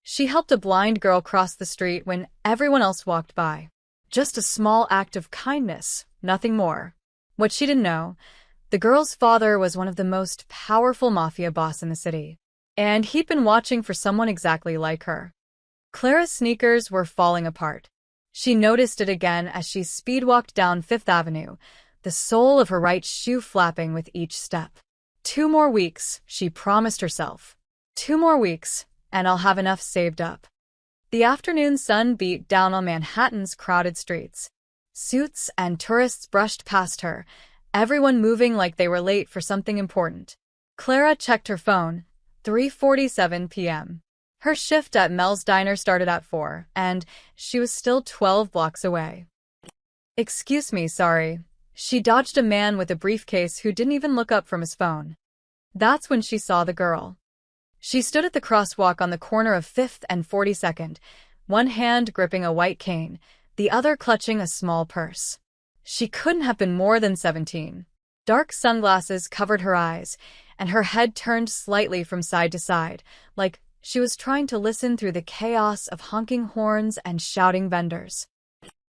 She helped a blind girl cross the street when everyone else walked by. Just a small act of kindness, nothing more. What she didn't know, the girl's father was one of the most powerful mafia boss in the city, and he'd been watching for someone exactly like her. Clara's sneakers were falling apart. She noticed it again as she speed-walked down Fifth Avenue, the sole of her right shoe flapping with each step. 2 more weeks, she promised herself. 2 more weeks, and I'll have enough saved up. The afternoon sun beat down on Manhattan's crowded streets. Suits and tourists brushed past her, everyone moving like they were late for something important. Clara checked her phone. 3:47 p.m. Her shift at Mel's Diner started at 4, and she was still 12 blocks away. "Excuse me, sorry." She dodged a man with a briefcase who didn't even look up from his phone. That's when she saw the girl. She stood at the crosswalk on the corner of 5th and 42nd, one hand gripping a white cane, the other clutching a small purse. She couldn't have been more than 17. Dark sunglasses covered her eyes, and her head turned slightly from side to side, like she was trying to listen through the chaos of honking horns and shouting vendors.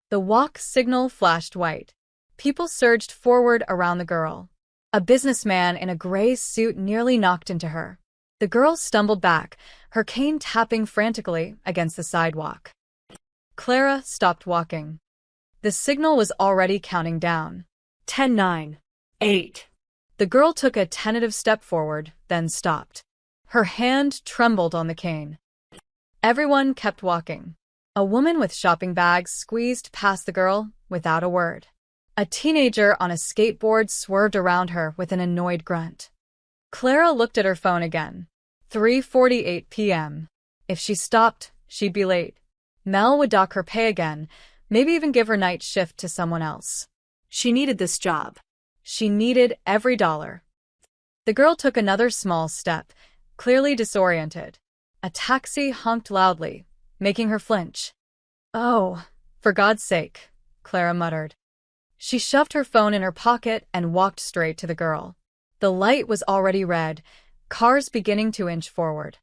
The walk signal flashed white. People surged forward around the girl. A businessman in a gray suit nearly knocked into her. The girl stumbled back, her cane tapping frantically against the sidewalk. Clara stopped walking. The signal was already counting down. 10, 9, 8. The girl took a tentative step forward, then stopped. Her hand trembled on the cane. Everyone kept walking. A woman with shopping bags squeezed past the girl without a word. A teenager on a skateboard swerved around her with an annoyed grunt. Clara looked at her phone again. 3:48 p.m. If she stopped, she'd be late. Mel would dock her pay again, maybe even give her night shift to someone else. She needed this job. She needed every dollar. The girl took another small step, clearly disoriented. A taxi honked loudly, making her flinch. "Oh, for God's sake," Clara muttered. She shoved her phone in her pocket and walked straight to the girl. The light was already red, cars beginning to inch forward.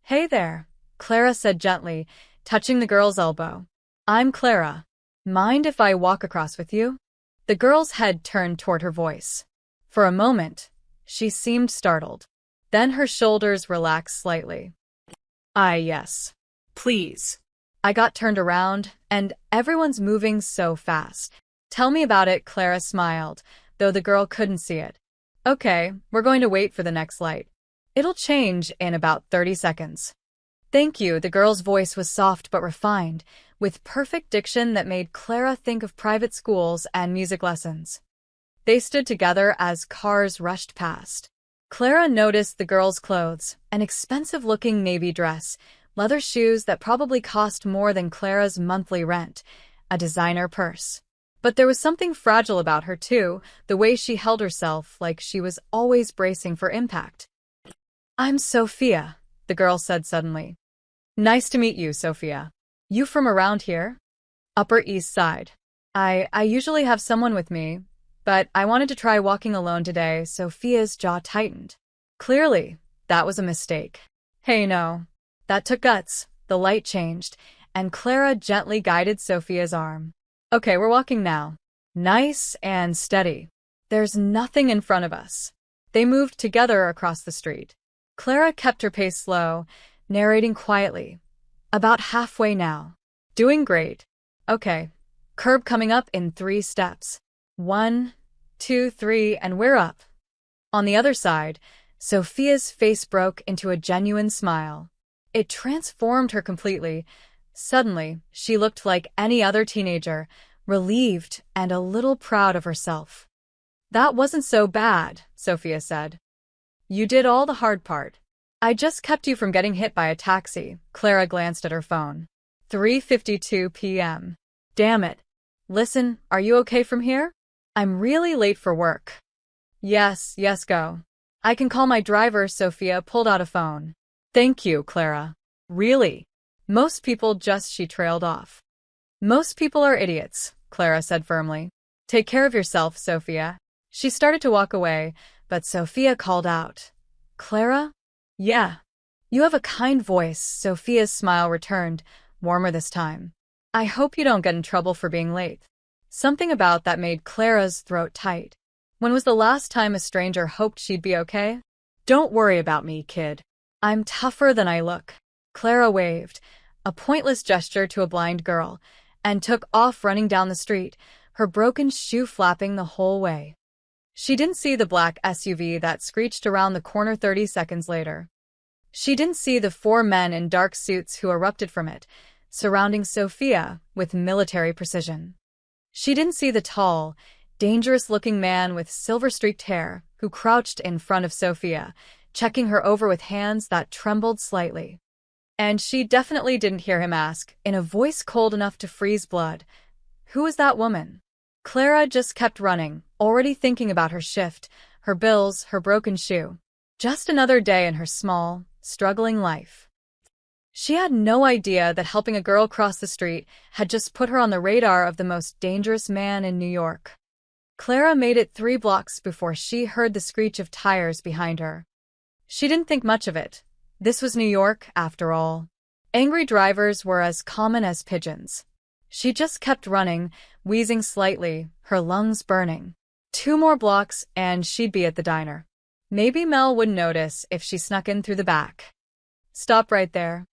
"Hey there," Clara said gently, touching the girl's elbow. "I'm Clara. Mind if I walk across with you?" The girl's head turned toward her voice. For a moment, she seemed startled. Then her shoulders relaxed slightly. Yes. Please." I got turned around, and everyone's moving so fast. "Tell me about it," Clara smiled, though the girl couldn't see it. "Okay, we're going to wait for the next light. It'll change in about 30 seconds. "Thank you." The girl's voice was soft but refined, with perfect diction that made Clara think of private schools and music lessons. They stood together as cars rushed past. Clara noticed the girl's clothes, an expensive-looking navy dress, leather shoes that probably cost more than Clara's monthly rent, a designer purse. But there was something fragile about her, too, the way she held herself like she was always bracing for impact. "I'm Sophia," the girl said suddenly. "Nice to meet you, Sophia. You from around here?" "Upper East Side. I usually have someone with me, but I wanted to try walking alone today." Sophia's jaw tightened. Clearly, that was a mistake. "Hey, no. That took guts." The light changed, and Clara gently guided Sophia's arm. "Okay, we're walking now. Nice and steady. There's nothing in front of us." They moved together across the street. Clara kept her pace slow, narrating quietly. "About halfway now. Doing great. Okay. Curb coming up in 3 steps. 1, 2, 3, and we're up." On the other side, Sophia's face broke into a genuine smile. It transformed her completely. Suddenly, she looked like any other teenager, relieved and a little proud of herself. "That wasn't so bad," Sophia said. "You did all the hard part. I just kept you from getting hit by a taxi." Clara glanced at her phone. 3:52 p.m. "Damn it. Listen, are you okay from here? I'm really late for work." Yes, go. "I can call my driver." Sophia pulled out a phone. "Thank you, Clara." "Really? Most people just..." She trailed off. "Most people are idiots," Clara said firmly. "Take care of yourself, Sophia." She started to walk away, but Sophia called out. "Clara?" "Yeah." You have a kind voice. Sophia's smile returned, warmer this time. I hope you don't get in trouble for being late. Something about that made Clara's throat tight. When was the last time a stranger hoped she'd be okay? Don't worry about me, kid. I'm tougher than I look. Clara waved, a pointless gesture to a blind girl, and took off running down the street, her broken shoe flapping the whole way. She didn't see the black SUV that screeched around the corner 30 seconds later. She didn't see the 4 men in dark suits who erupted from it, surrounding Sophia with military precision. She didn't see the tall, dangerous-looking man with silver-streaked hair who crouched in front of Sophia, checking her over with hands that trembled slightly. And she definitely didn't hear him ask, in a voice cold enough to freeze blood, "Who is that woman?" Clara just kept running, already thinking about her shift, her bills, her broken shoe. Just another day in her small, struggling life. She had no idea that helping a girl cross the street had just put her on the radar of the most dangerous man in New York. Clara made it 3 blocks before she heard the screech of tires behind her. She didn't think much of it. This was New York, after all. Angry drivers were as common as pigeons. She just kept running, wheezing slightly, her lungs burning. 2 more blocks and she'd be at the diner. Maybe Mel would notice if she snuck in through the back. Stop right there.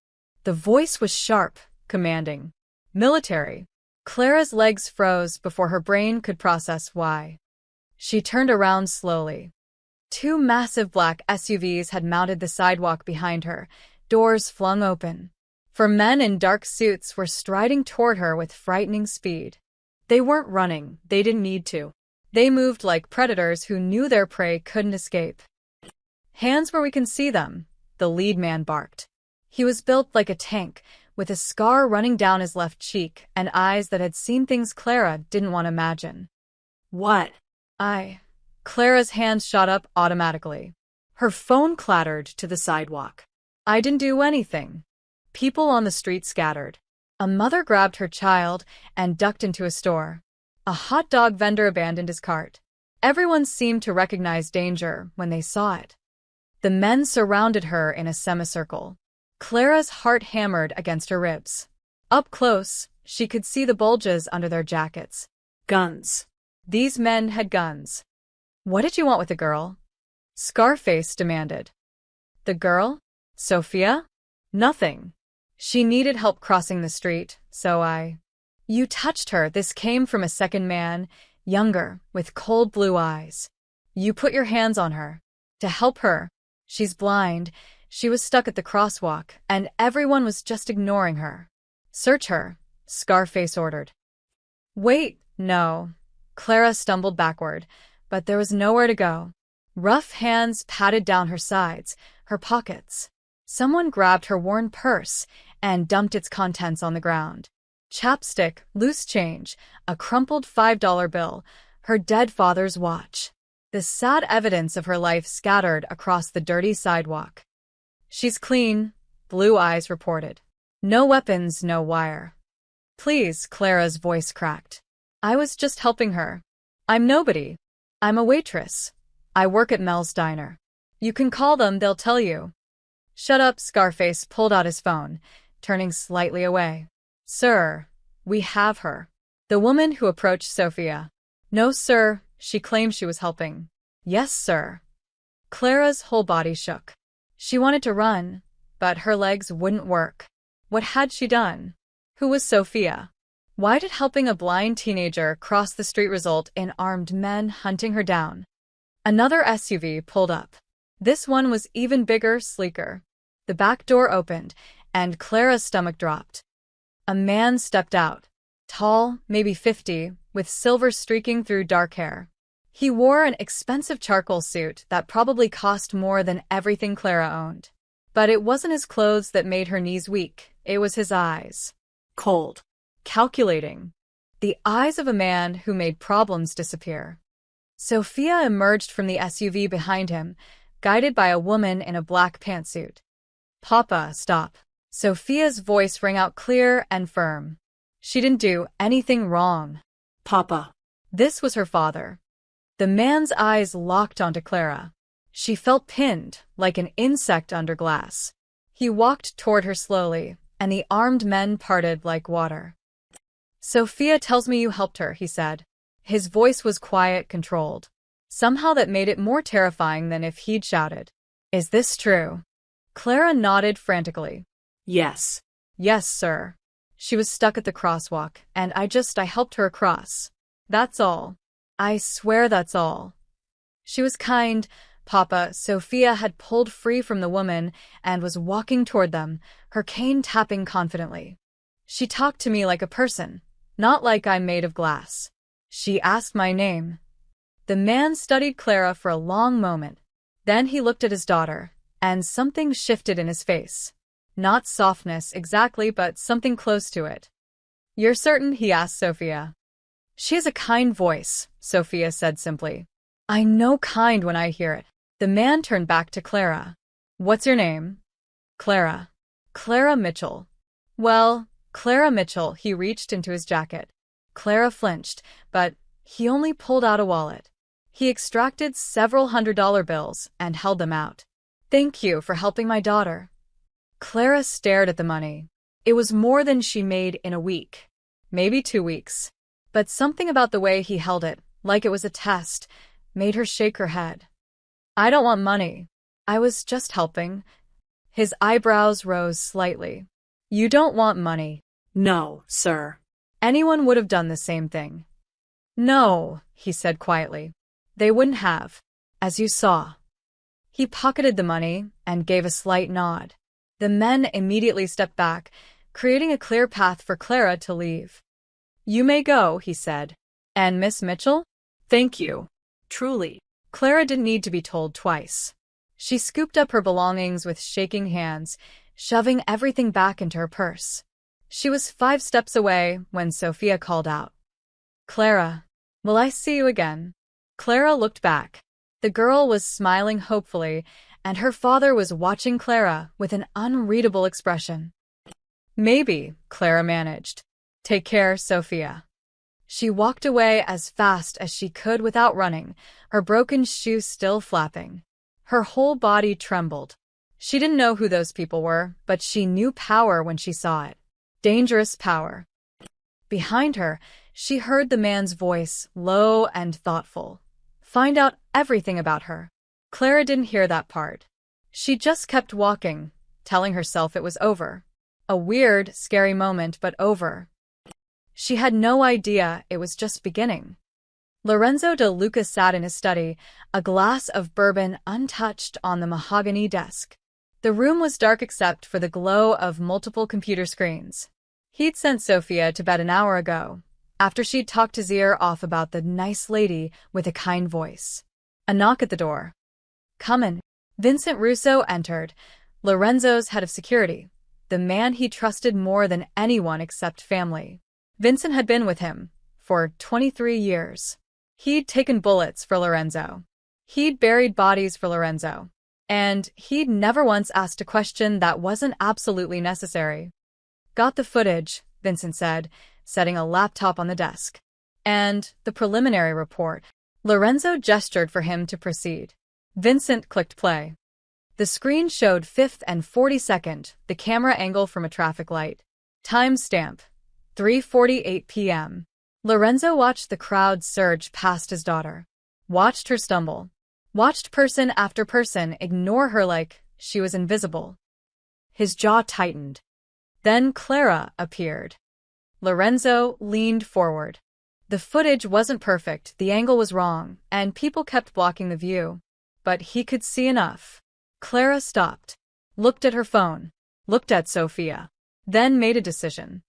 The voice was sharp, commanding. Military. Clara's legs froze before her brain could process why. She turned around slowly. 2 massive black SUVs had mounted the sidewalk behind her, doors flung open. 4 men in dark suits were striding toward her with frightening speed. They weren't running, they didn't need to. They moved like predators who knew their prey couldn't escape. Hands where we can see them, the lead man barked. He was built like a tank, with a scar running down his left cheek and eyes that had seen things Clara didn't want to imagine. What? Clara's hands shot up automatically. Her phone clattered to the sidewalk. I didn't do anything. People on the street scattered. A mother grabbed her child and ducked into a store. A hot dog vendor abandoned his cart. Everyone seemed to recognize danger when they saw it. The men surrounded her in a semicircle. Clara's heart hammered against her ribs. Up close, she could see the bulges under their jackets. Guns. These men had guns. What did you want with the girl? Scarface demanded. The girl? Sophia? Nothing. She needed help crossing the street, so You touched her. This came from a second man, younger, with cold blue eyes. You put your hands on her. To help her. She's blind. She was stuck at the crosswalk, and everyone was just ignoring her. Search her, Scarface ordered. Wait, no. Clara stumbled backward, but there was nowhere to go. Rough hands patted down her sides, her pockets. Someone grabbed her worn purse and dumped its contents on the ground. Chapstick, loose change, a crumpled $5 bill, her dead father's watch. The sad evidence of her life scattered across the dirty sidewalk. She's clean, Blue Eyes reported. No weapons, no wire. Please, Clara's voice cracked. I was just helping her. I'm nobody. I'm a waitress. I work at Mel's diner. You can call them, they'll tell you. Shut up, Scarface pulled out his phone, turning slightly away. Sir, we have her. The woman who approached Sophia. No, sir, she claimed she was helping. Yes, sir. Clara's whole body shook. She wanted to run, but her legs wouldn't work. What had she done? Who was Sophia? Why did helping a blind teenager cross the street result in armed men hunting her down? Another SUV pulled up. This one was even bigger, sleeker. The back door opened, and Clara's stomach dropped. A man stepped out. Tall, maybe 50, with silver streaking through dark hair. He wore an expensive charcoal suit that probably cost more than everything Clara owned. But it wasn't his clothes that made her knees weak, it was his eyes. Cold. Calculating. The eyes of a man who made problems disappear. Sophia emerged from the SUV behind him, guided by a woman in a black pantsuit. Papa, stop. Sophia's voice rang out clear and firm. She didn't do anything wrong. Papa. This was her father. The man's eyes locked onto Clara. She felt pinned, like an insect under glass. He walked toward her slowly, and the armed men parted like water. Sophia tells me you helped her, he said. His voice was quiet, controlled. Somehow that made it more terrifying than if he'd shouted. Is this true? Clara nodded frantically. Yes. Yes, sir. She was stuck at the crosswalk, and I helped her across. That's all. I swear that's all. She was kind, Papa. Sophia had pulled free from the woman and was walking toward them, her cane tapping confidently. She talked to me like a person, not like I'm made of glass. She asked my name. The man studied Clara for a long moment. Then he looked at his daughter, and something shifted in his face. Not softness exactly, but something close to it. You're certain? He asked Sophia. She has a kind voice, Sophia said simply. I know kind when I hear it. The man turned back to Clara. What's your name? Clara. Clara Mitchell. Well, Clara Mitchell. He reached into his jacket. Clara flinched, but he only pulled out a wallet. He extracted several $100 bills and held them out. Thank you for helping my daughter. Clara stared at the money. It was more than she made in a week. Maybe 2 weeks. But something about the way he held it, like it was a test, made her shake her head. I don't want money. I was just helping. His eyebrows rose slightly. You don't want money? No, sir. Anyone would have done the same thing. No, he said quietly. They wouldn't have, as you saw. He pocketed the money and gave a slight nod. The men immediately stepped back, creating a clear path for Clara to leave. You may go, he said. And Miss Mitchell? Thank you. Truly. Clara didn't need to be told twice. She scooped up her belongings with shaking hands, shoving everything back into her purse. She was 5 steps away when Sophia called out. Clara, will I see you again? Clara looked back. The girl was smiling hopefully, and her father was watching Clara with an unreadable expression. Maybe, Clara managed. Take care, Sophia. She walked away as fast as she could without running, her broken shoe still flapping. Her whole body trembled. She didn't know who those people were, but she knew power when she saw it. Dangerous power. Behind her, she heard the man's voice, low and thoughtful. Find out everything about her. Clara didn't hear that part. She just kept walking, telling herself it was over. A weird, scary moment, but over. She had no idea it was just beginning. Lorenzo de Luca sat in his study, a glass of bourbon untouched on the mahogany desk. The room was dark except for the glow of multiple computer screens. He'd sent Sophia to bed an hour ago, after she'd talked his ear off about the nice lady with a kind voice. A knock at the door. Come in. Vincent Russo entered, Lorenzo's head of security, the man he trusted more than anyone except family. Vincent had been with him for 23 years. He'd taken bullets for Lorenzo. He'd buried bodies for Lorenzo. And he'd never once asked a question that wasn't absolutely necessary. Got the footage, Vincent said, setting a laptop on the desk. And the preliminary report. Lorenzo gestured for him to proceed. Vincent clicked play. The screen showed 5th and 42nd, the camera angle from a traffic light. Timestamp. 3:48 p.m. Lorenzo watched the crowd surge past his daughter. Watched her stumble. Watched person after person ignore her like she was invisible. His jaw tightened. Then Clara appeared. Lorenzo leaned forward. The footage wasn't perfect, the angle was wrong, and people kept blocking the view. But he could see enough. Clara stopped. Looked at her phone. Looked at Sophia. Then made a decision.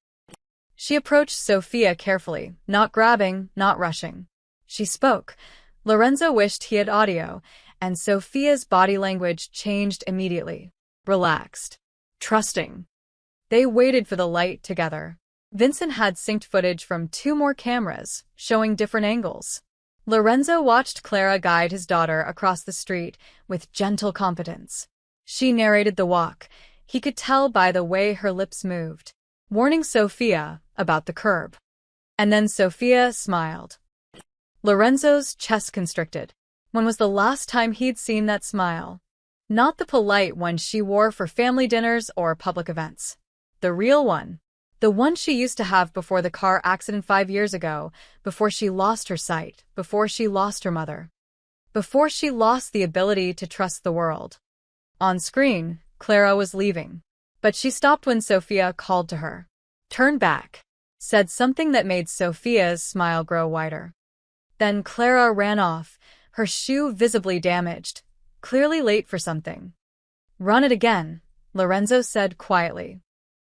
She approached Sophia carefully, not grabbing, not rushing. She spoke. Lorenzo wished he had audio, and Sophia's body language changed immediately. Relaxed. Trusting. They waited for the light together. Vincent had synced footage from 2 more cameras, showing different angles. Lorenzo watched Clara guide his daughter across the street with gentle competence. She narrated the walk. He could tell by the way her lips moved, warning Sophia about the curb. And then Sophia smiled. Lorenzo's chest constricted. When was the last time he'd seen that smile? Not the polite one she wore for family dinners or public events. The real one. The one she used to have before the car accident 5 years ago, before she lost her sight, before she lost her mother, before she lost the ability to trust the world. On screen, Clara was leaving. But she stopped when Sophia called to her. Turned back. Said something that made Sophia's smile grow wider. Then Clara ran off, her shoe visibly damaged, clearly late for something. Run it again, Lorenzo said quietly.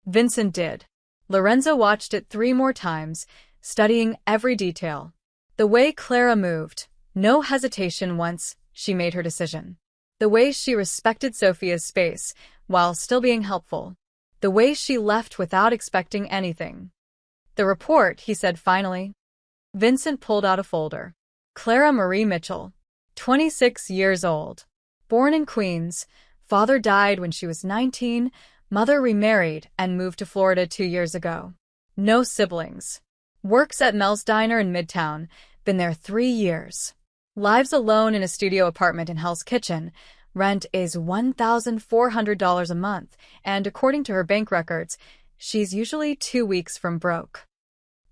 Vincent did. Lorenzo watched it 3 more times, studying every detail. The way Clara moved, no hesitation once she made her decision. The way she respected Sophia's space, while still being helpful. The way she left without expecting anything. The report, he said finally. Vincent pulled out a folder. Clara Marie Mitchell, 26 years old. Born in Queens, father died when she was 19, mother remarried and moved to Florida 2 years ago. No siblings. Works at Mel's Diner in Midtown, been there 3 years. Lives alone in a studio apartment in Hell's Kitchen. Rent is $1,400 a month, and according to her bank records, she's usually 2 weeks from broke.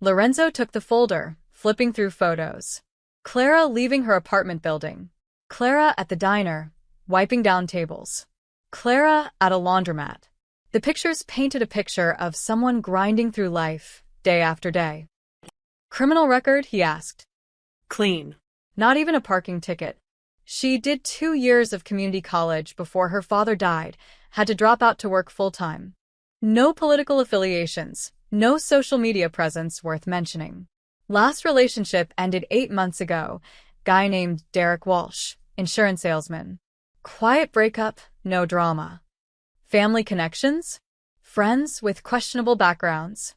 Lorenzo took the folder, flipping through photos. Clara leaving her apartment building. Clara at the diner, wiping down tables. Clara at a laundromat. The pictures painted a picture of someone grinding through life, day after day. Criminal record, he asked. Clean. Not even a parking ticket. She did 2 years of community college before her father died, had to drop out to work full-time. No political affiliations, no social media presence worth mentioning. Last relationship ended 8 months ago. Guy named Derek Walsh, insurance salesman. Quiet breakup, no drama. Family connections? Friends with questionable backgrounds?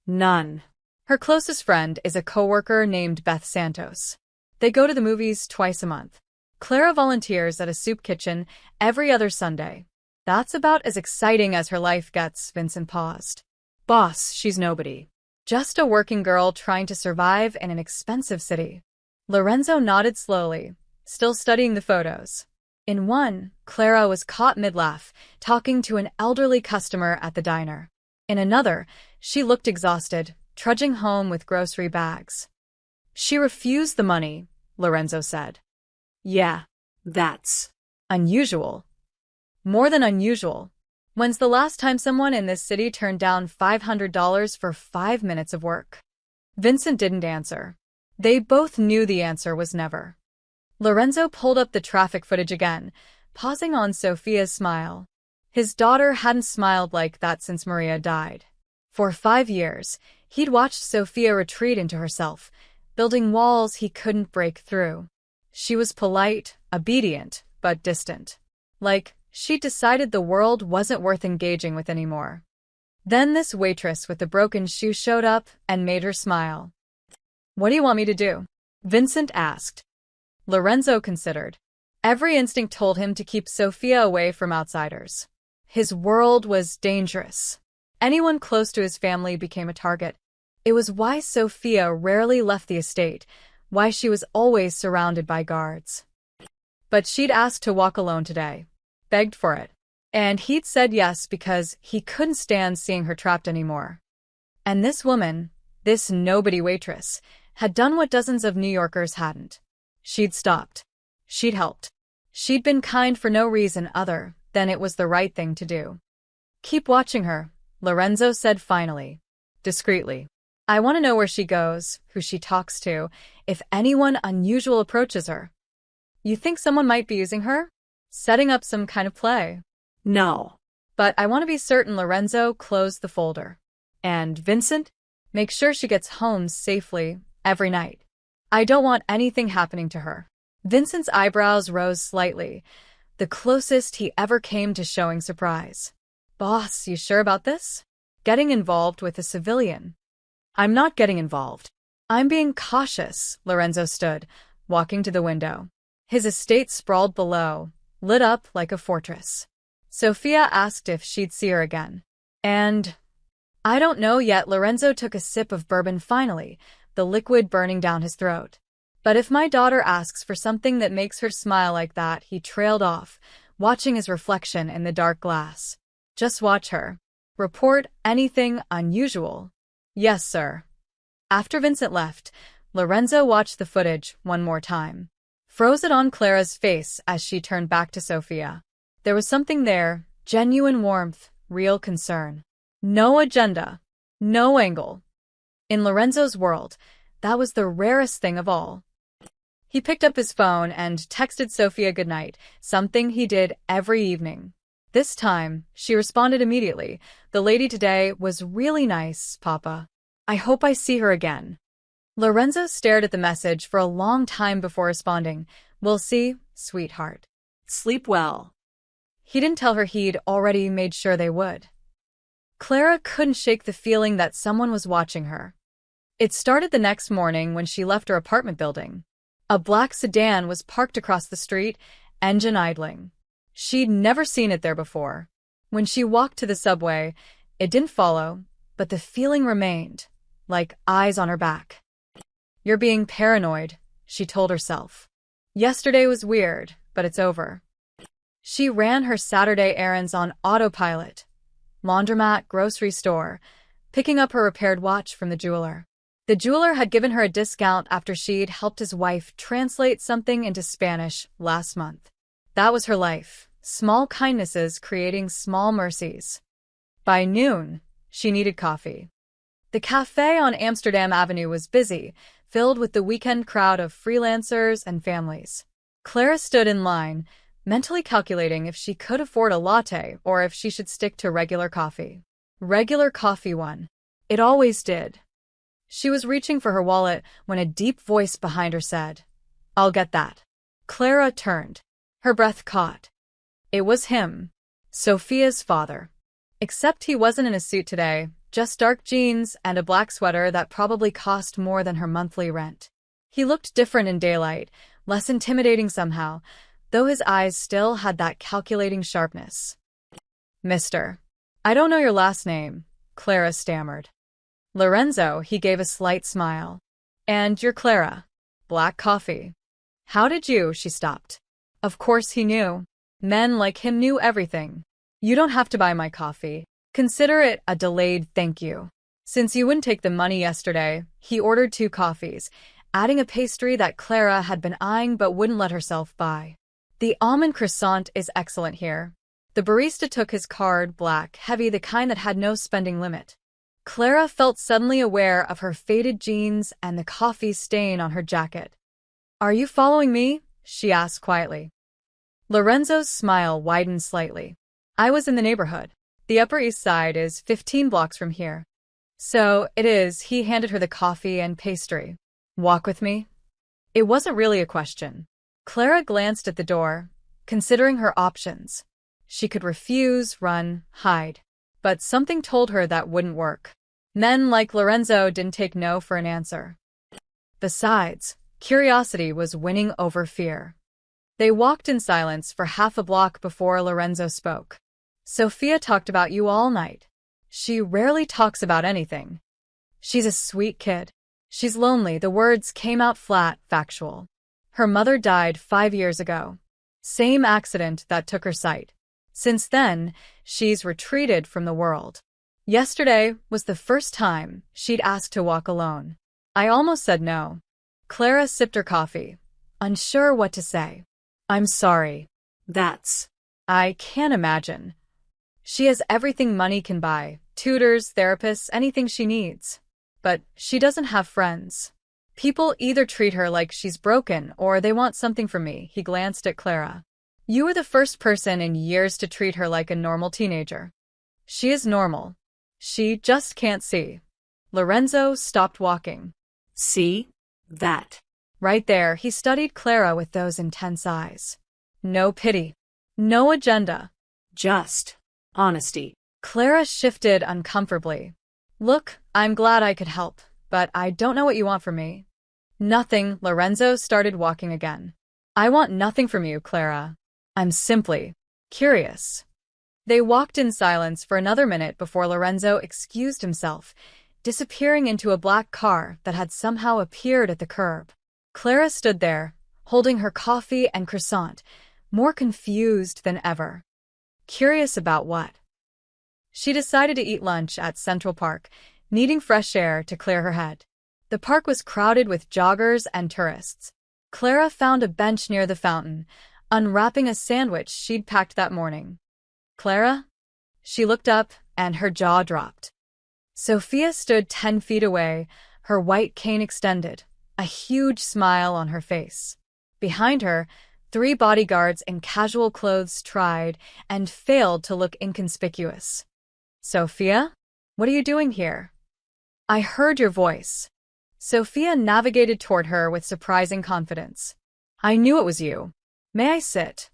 None. Her closest friend is a coworker named Beth Santos. They go to the movies twice a month. Clara volunteers at a soup kitchen every other Sunday. That's about as exciting as her life gets, Vincent paused. Boss, she's nobody. Just a working girl trying to survive in an expensive city. Lorenzo nodded slowly, still studying the photos. In one, Clara was caught mid-laugh, talking to an elderly customer at the diner. In another, she looked exhausted, trudging home with grocery bags. She refused the money, Lorenzo said. Yeah, that's unusual. More than unusual. When's the last time someone in this city turned down $500 for 5 minutes of work? Vincent didn't answer. They both knew the answer was never. Lorenzo pulled up the traffic footage again, pausing on Sophia's smile. His daughter hadn't smiled like that since Maria died. For 5 years, he'd watched Sophia retreat into herself, building walls he couldn't break through. She was polite, obedient, but distant. Like, she'd decided the world wasn't worth engaging with anymore. Then this waitress with the broken shoe showed up and made her smile. What do you want me to do? Vincent asked. Lorenzo considered. Every instinct told him to keep Sophia away from outsiders. His world was dangerous. Anyone close to his family became a target. It was why Sophia rarely left the estate, why she was always surrounded by guards. But she'd asked to walk alone today. Begged for it. And he'd said yes because he couldn't stand seeing her trapped anymore. And this woman, this nobody waitress, had done what dozens of New Yorkers hadn't. She'd stopped. She'd helped. She'd been kind for no reason other than it was the right thing to do. Keep watching her, Lorenzo said finally, discreetly. I want to know where she goes, who she talks to, if anyone unusual approaches her. You think someone might be using her? Setting up some kind of play? No. But I want to be certain. Lorenzo closed the folder. And Vincent? Make sure she gets home safely every night. I don't want anything happening to her. Vincent's eyebrows rose slightly, the closest he ever came to showing surprise. Boss, you sure about this? Getting involved with a civilian? I'm not getting involved. I'm being cautious. Lorenzo stood, walking to the window. His estate sprawled below, lit up like a fortress. Sophia asked if she'd see her again. And I don't know yet. Lorenzo took a sip of bourbon finally, the liquid burning down his throat. But if my daughter asks for something that makes her smile like that, he trailed off, watching his reflection in the dark glass. Just watch her. Report anything unusual. Yes, sir. After Vincent left, Lorenzo watched the footage one more time. Froze it on Clara's face as she turned back to Sophia. There was something there, genuine warmth, real concern. No agenda. No angle. In Lorenzo's world, that was the rarest thing of all. He picked up his phone and texted Sophia goodnight, something he did every evening. This time, she responded immediately. The lady today was really nice, Papa. I hope I see her again. Lorenzo stared at the message for a long time before responding. We'll see, sweetheart. Sleep well. He didn't tell her he'd already made sure they would. Clara couldn't shake the feeling that someone was watching her. It started the next morning when she left her apartment building. A black sedan was parked across the street, engine idling. She'd never seen it there before. When she walked to the subway, it didn't follow, but the feeling remained, like eyes on her back. You're being paranoid, she told herself. Yesterday was weird, but it's over. She ran her Saturday errands on autopilot. Laundromat, grocery store, picking up her repaired watch from the jeweler. The jeweler had given her a discount after she'd helped his wife translate something into Spanish last month. That was her life, small kindnesses creating small mercies. By noon, she needed coffee. The cafe on Amsterdam Avenue was busy, filled with the weekend crowd of freelancers and families. Clara stood in line, mentally calculating if she could afford a latte or if she should stick to regular coffee. Regular coffee won. It always did. She was reaching for her wallet when a deep voice behind her said, I'll get that. Clara turned. Her breath caught. It was him, Sophia's father. Except he wasn't in a suit today, just dark jeans and a black sweater that probably cost more than her monthly rent. He looked different in daylight, less intimidating somehow, though his eyes still had that calculating sharpness. Mister, I don't know your last name, Clara stammered. Lorenzo, he gave a slight smile. And you're Clara. Black coffee. How did you? She stopped. Of course he knew. Men like him knew everything. You don't have to buy my coffee. Consider it a delayed thank you. Since you wouldn't take the money yesterday, he ordered 2 coffees, adding a pastry that Clara had been eyeing but wouldn't let herself buy. The almond croissant is excellent here. The barista took his card, black, heavy, the kind that had no spending limit. Clara felt suddenly aware of her faded jeans and the coffee stain on her jacket. Are you following me? She asked quietly. Lorenzo's smile widened slightly. I was in the neighborhood. The Upper East Side is 15 blocks from here. So it is. He handed her the coffee and pastry. Walk with me? It wasn't really a question. Clara glanced at the door, considering her options. She could refuse, run, hide. But something told her that wouldn't work. Men like Lorenzo didn't take no for an answer. Besides, curiosity was winning over fear. They walked in silence for half a block before Lorenzo spoke. Sophia talked about you all night. She rarely talks about anything. She's a sweet kid. She's lonely. The words came out flat, factual. Her mother died 5 years ago. Same accident that took her sight. Since then, she's retreated from the world. Yesterday was the first time she'd asked to walk alone. I almost said no. Clara sipped her coffee, unsure what to say. I'm sorry. I can't imagine. She has everything money can buy, tutors, therapists, anything she needs. But she doesn't have friends. People either treat her like she's broken or they want something from me. He glanced at Clara. You were the first person in years to treat her like a normal teenager. She is normal. She just can't see. Lorenzo stopped walking. See? That. Right there, he studied Clara with those intense eyes. No pity. No agenda. Just honesty. Clara shifted uncomfortably. Look, I'm glad I could help, but I don't know what you want from me. Nothing. Lorenzo started walking again. I want nothing from you, Clara. I'm simply curious. They walked in silence for another minute before Lorenzo excused himself, disappearing into a black car that had somehow appeared at the curb. Clara stood there, holding her coffee and croissant, more confused than ever. Curious about what? She decided to eat lunch at Central Park, needing fresh air to clear her head. The park was crowded with joggers and tourists. Clara found a bench near the fountain, unwrapping a sandwich she'd packed that morning. Clara? She looked up, and her jaw dropped. Sophia stood 10 feet away, her white cane extended, a huge smile on her face. Behind her, 3 bodyguards in casual clothes tried and failed to look inconspicuous. Sophia? What are you doing here? I heard your voice. Sophia navigated toward her with surprising confidence. I knew it was you. May I sit?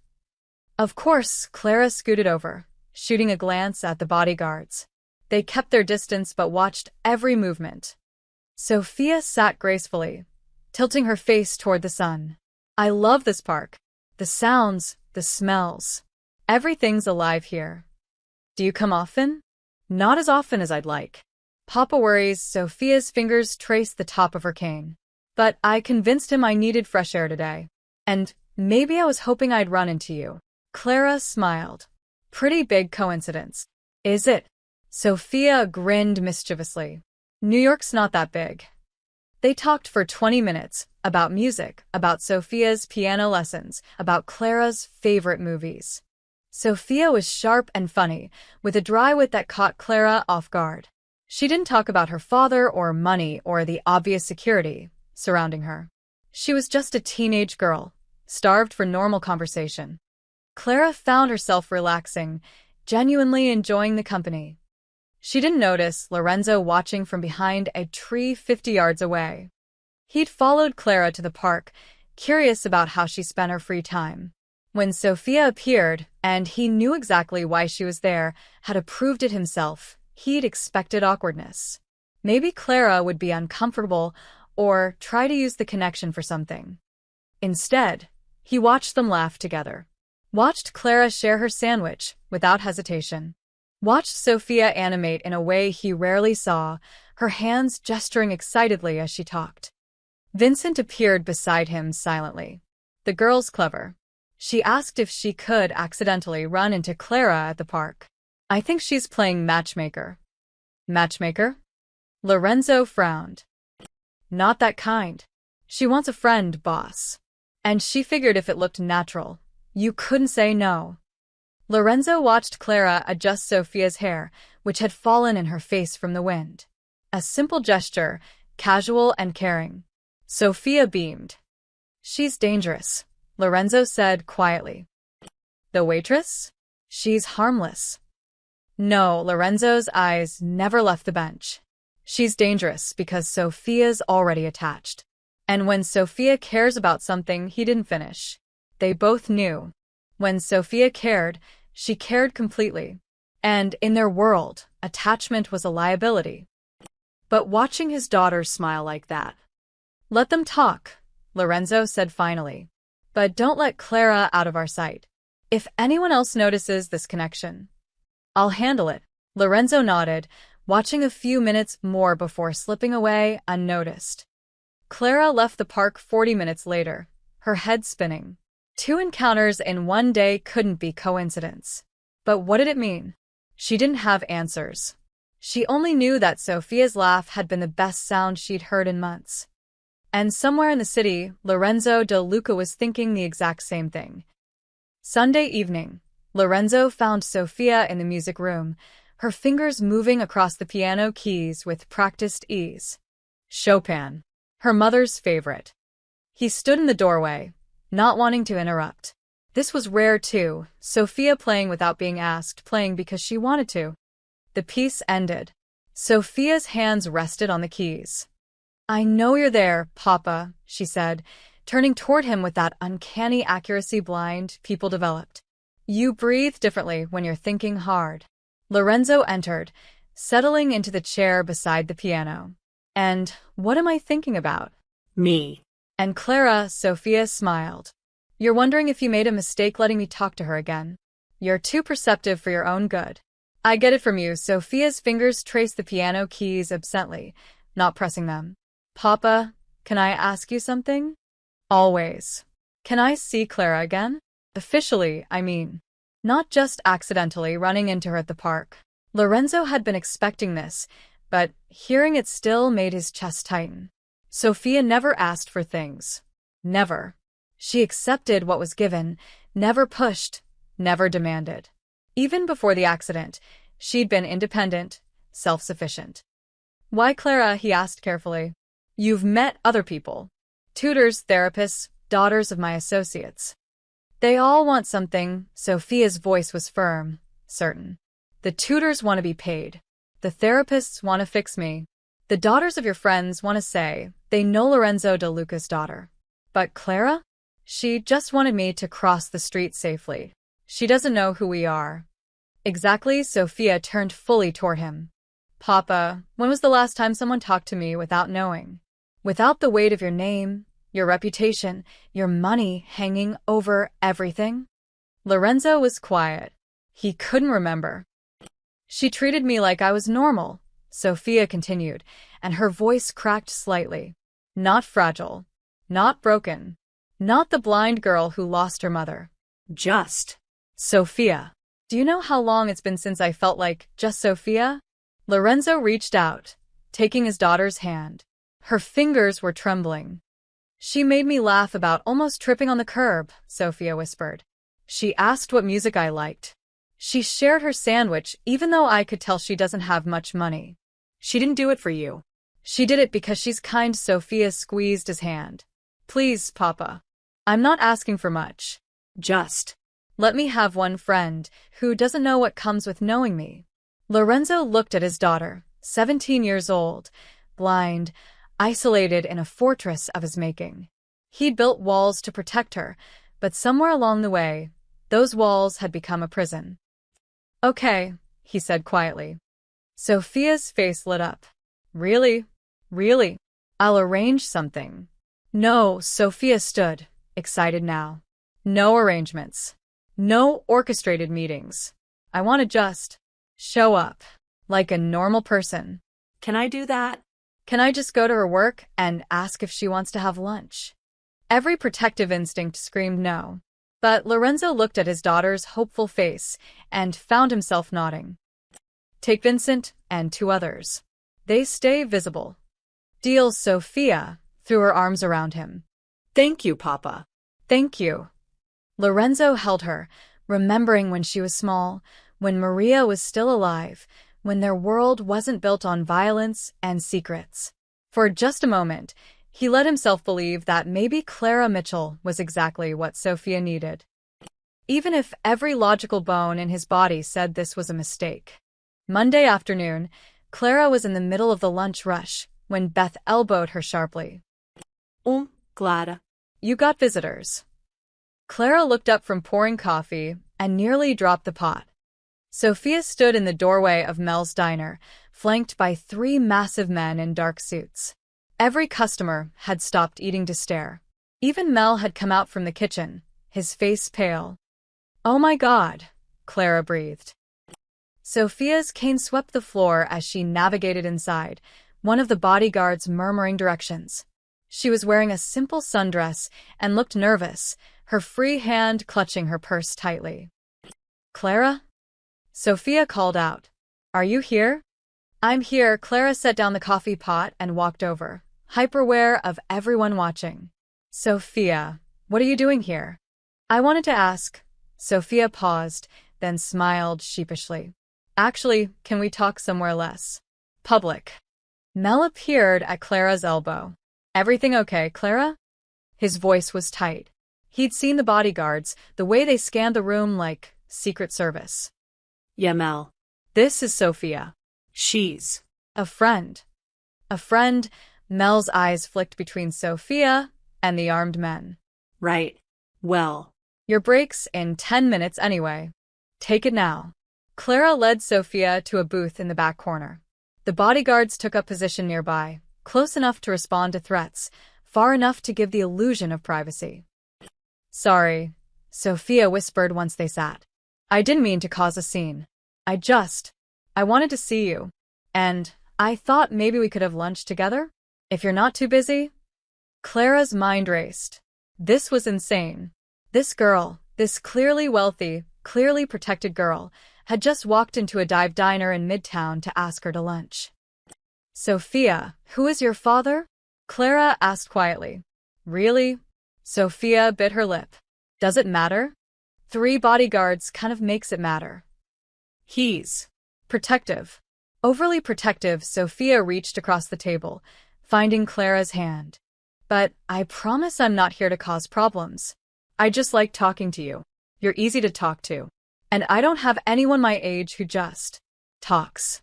Of course, Clara scooted over, shooting a glance at the bodyguards. They kept their distance but watched every movement. Sophia sat gracefully, tilting her face toward the sun. I love this park. The sounds, the smells. Everything's alive here. Do you come often? Not as often as I'd like. Papa worries. Sophia's fingers traced the top of her cane. But I convinced him I needed fresh air today. And maybe I was hoping I'd run into you. Clara smiled. Pretty big coincidence. Is it? Sophia grinned mischievously. New York's not that big. They talked for 20 minutes, about music, about Sophia's piano lessons, about Clara's favorite movies. Sophia was sharp and funny, with a dry wit that caught Clara off guard. She didn't talk about her father or money or the obvious security surrounding her. She was just a teenage girl, starved for normal conversation. Clara found herself relaxing, genuinely enjoying the company. She didn't notice Lorenzo watching from behind a tree 50 yards away. He'd followed Clara to the park, curious about how she spent her free time. When Sophia appeared, and he knew exactly why she was there, had approved it himself, he'd expected awkwardness. Maybe Clara would be uncomfortable or try to use the connection for something. Instead, he watched them laugh together. Watched Clara share her sandwich without hesitation. Watched Sophia animate in a way he rarely saw, her hands gesturing excitedly as she talked. Vincent appeared beside him silently. The girl's clever. She asked if she could accidentally run into Clara at the park. I think she's playing matchmaker. Matchmaker? Lorenzo frowned. Not that kind. She wants a friend, boss. And she figured if it looked natural, you couldn't say no. Lorenzo watched Clara adjust Sophia's hair, which had fallen in her face from the wind. A simple gesture, casual and caring. Sophia beamed. She's dangerous, Lorenzo said quietly. The waitress? She's harmless. No, Lorenzo's eyes never left the bench. She's dangerous because Sophia's already attached. And when Sophia cares about something, he didn't finish. They both knew. When Sophia cared, she cared completely. And in their world, attachment was a liability. But watching his daughter smile like that. Let them talk, Lorenzo said finally. But don't let Clara out of our sight. If anyone else notices this connection, I'll handle it. Lorenzo nodded, watching a few minutes more before slipping away unnoticed. Clara left the park 40 minutes later, her head spinning. 2 encounters in one day couldn't be coincidence. But what did it mean? She didn't have answers. She only knew that Sophia's laugh had been the best sound she'd heard in months. And somewhere in the city, Lorenzo De Luca was thinking the exact same thing. Sunday evening, Lorenzo found Sophia in the music room, her fingers moving across the piano keys with practiced ease. Chopin, her mother's favorite. He stood in the doorway, not wanting to interrupt. This was rare too, Sophia playing without being asked, playing because she wanted to. The piece ended. Sophia's hands rested on the keys. I know you're there, Papa, she said, turning toward him with that uncanny accuracy blind people developed. You breathe differently when you're thinking hard. Lorenzo entered, settling into the chair beside the piano. And what am I thinking about? Me. And Clara, Sophia smiled. You're wondering if you made a mistake letting me talk to her again. You're too perceptive for your own good. I get it from you. Sophia's fingers traced the piano keys absently, not pressing them. Papa, can I ask you something? Always. Can I see Clara again? Officially, I mean. Not just accidentally running into her at the park. Lorenzo had been expecting this, but hearing it still made his chest tighten. Sophia never asked for things. Never. She accepted what was given, never pushed, never demanded. Even before the accident, she'd been independent, self-sufficient. Why Clara? He asked carefully. You've met other people. Tutors, therapists, daughters of my associates. They all want something. Sophia's voice was firm, certain. The tutors want to be paid. The therapists want to fix me. The daughters of your friends want to say they know Lorenzo de Luca's daughter. But Clara? She just wanted me to cross the street safely. She doesn't know who we are. Exactly. Sophia turned fully toward him. Papa, when was the last time someone talked to me without knowing? Without the weight of your name, your reputation, your money hanging over everything? Lorenzo was quiet. He couldn't remember. She treated me like I was normal, Sophia continued, and her voice cracked slightly. Not fragile. Not broken. Not the blind girl who lost her mother. Just. Sophia. Do you know how long it's been since I felt like just Sophia? Lorenzo reached out, taking his daughter's hand. Her fingers were trembling. She made me laugh about almost tripping on the curb, Sophia whispered. She asked what music I liked. She shared her sandwich even though I could tell she doesn't have much money. She didn't do it for you. She did it because she's kind. Sophia squeezed his hand. Please, Papa. I'm not asking for much. Just. Let me have one friend who doesn't know what comes with knowing me. Lorenzo looked at his daughter, 17 years old, blind, isolated in a fortress of his making. He'd built walls to protect her, but somewhere along the way, those walls had become a prison. Okay, he said quietly. Sophia's face lit up. Really? Really? I'll arrange something. No, Sophia stood, excited now. No arrangements. No orchestrated meetings. I want to just show up, like a normal person. Can I do that? Can I just go to her work and ask if she wants to have lunch? Every protective instinct screamed no. But Lorenzo looked at his daughter's hopeful face and found himself nodding. Take Vincent and 2 others. They stay visible. Deal. Sophia threw her arms around him. Thank you, Papa. Thank you. Lorenzo held her, remembering when she was small, when Maria was still alive, when their world wasn't built on violence and secrets. For just a moment, he let himself believe that maybe Clara Mitchell was exactly what Sophia needed. Even if every logical bone in his body said this was a mistake. Monday afternoon, Clara was in the middle of the lunch rush when Beth elbowed her sharply. Clara. You got visitors. Clara looked up from pouring coffee and nearly dropped the pot. Sophia stood in the doorway of Mel's diner, flanked by 3 massive men in dark suits. Every customer had stopped eating to stare. Even Mel had come out from the kitchen, his face pale. Oh my God, Clara breathed. Sophia's cane swept the floor as she navigated inside, one of the bodyguards murmuring directions. She was wearing a simple sundress and looked nervous, her free hand clutching her purse tightly. Clara? Sophia called out. Are you here? I'm here. Clara set down the coffee pot and walked over, hyper-aware of everyone watching. Sophia, what are you doing here? I wanted to ask. Sophia paused, then smiled sheepishly. Actually, can we talk somewhere less public? Mel appeared at Clara's elbow. Everything okay, Clara? His voice was tight. He'd seen the bodyguards, the way they scanned the room like Secret Service. Yeah, Mel. This is Sophia. She's a friend. A friend. Mel's eyes flicked between Sophia and the armed men. Right. Well. Your break's in 10 minutes anyway. Take it now. Clara led Sophia to a booth in the back corner. The bodyguards took up position nearby, close enough to respond to threats, far enough to give the illusion of privacy. Sorry, Sophia whispered once they sat. I didn't mean to cause a scene. I wanted to see you. And I thought maybe we could have lunch together? If you're not too busy? Clara's mind raced. This was insane. This girl, This clearly wealthy, clearly protected girl had just walked into a dive diner in Midtown to ask her to lunch. Sophia, who is your father? Clara asked quietly. Really? Sophia bit her lip. Does it matter? 3 bodyguards kind of makes it matter. He's Protective. Overly protective, Sophia reached across the table, finding Clara's hand. But I promise I'm not here to cause problems. I just like talking to you. You're easy to talk to. And I don't have anyone my age who just talks.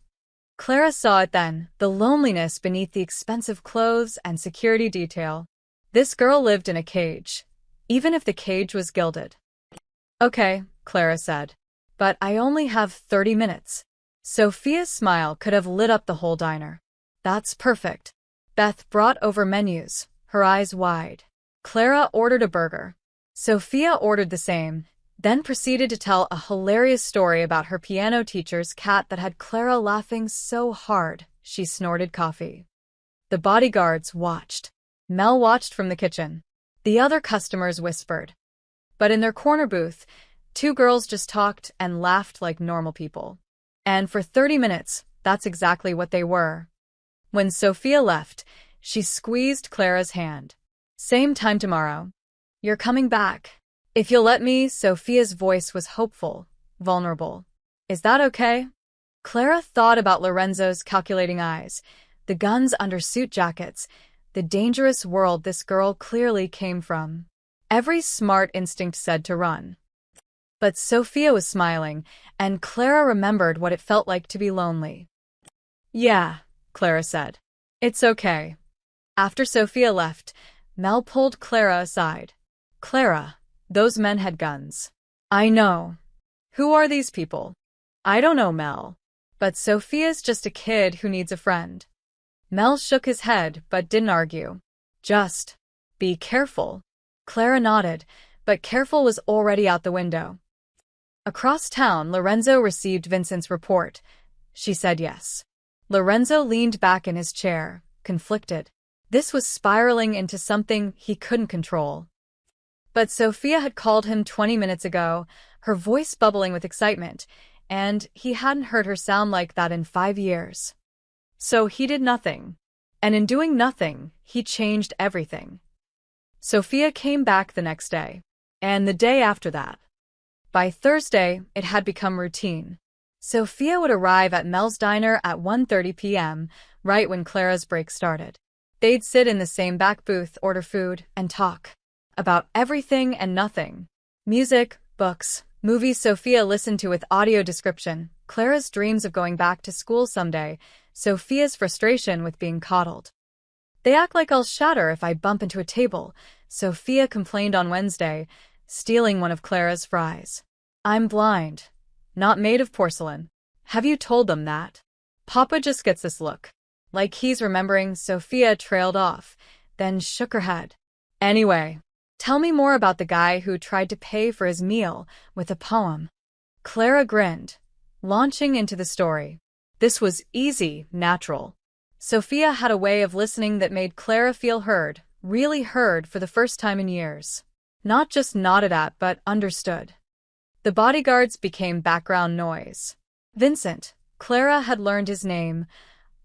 Clara saw it then, the loneliness beneath the expensive clothes and security detail. This girl lived in a cage, even if the cage was gilded. Okay, Clara said. But I only have 30 minutes. Sophia's smile could have lit up the whole diner. That's perfect. Beth brought over menus, her eyes wide. Clara ordered a burger. Sophia ordered the same, then proceeded to tell a hilarious story about her piano teacher's cat that had Clara laughing so hard she snorted coffee. The bodyguards watched. Mel watched from the kitchen. The other customers whispered. But in their corner booth, 2 girls just talked and laughed like normal people. And for 30 minutes, that's exactly what they were. When Sophia left, she squeezed Clara's hand. Same time tomorrow. You're coming back. If you'll let me, Sophia's voice was hopeful, vulnerable. Is that okay? Clara thought about Lorenzo's calculating eyes, the guns under suit jackets, the dangerous world this girl clearly came from. Every smart instinct said to run. But Sophia was smiling, and Clara remembered what it felt like to be lonely. Yeah, Clara said. It's okay. After Sophia left, Mel pulled Clara aside. Clara, those men had guns. I know. Who are these people? I don't know, Mel. But Sophia's just a kid who needs a friend. Mel shook his head but didn't argue. Just be careful. Clara nodded, but careful was already out the window. Across town, Lorenzo received Vincent's report. She said yes. Lorenzo leaned back in his chair, conflicted. This was spiraling into something he couldn't control. But Sophia had called him 20 minutes ago, her voice bubbling with excitement, and he hadn't heard her sound like that in 5 years. So he did nothing. And in doing nothing, he changed everything. Sophia came back the next day, and the day after that. By Thursday, it had become routine. Sophia would arrive at Mel's diner at 1:30 p.m., right when Clara's break started. They'd sit in the same back booth, order food, and talk. About everything and nothing. Music, books, movies Sophia listened to with audio description, Clara's dreams of going back to school someday, Sophia's frustration with being coddled. They act like I'll shatter if I bump into a table, Sophia complained on Wednesday, stealing one of Clara's fries. I'm blind. Not made of porcelain. Have you told them that? Papa just gets this look. Like he's remembering. Sophia trailed off, then shook her head. Anyway, tell me more about the guy who tried to pay for his meal with a poem. Clara grinned, launching into the story. This was easy, natural. Sophia had a way of listening that made Clara feel heard, really heard for the first time in years. Not just nodded at, but understood. The bodyguards became background noise. Vincent, Clara had learned his name,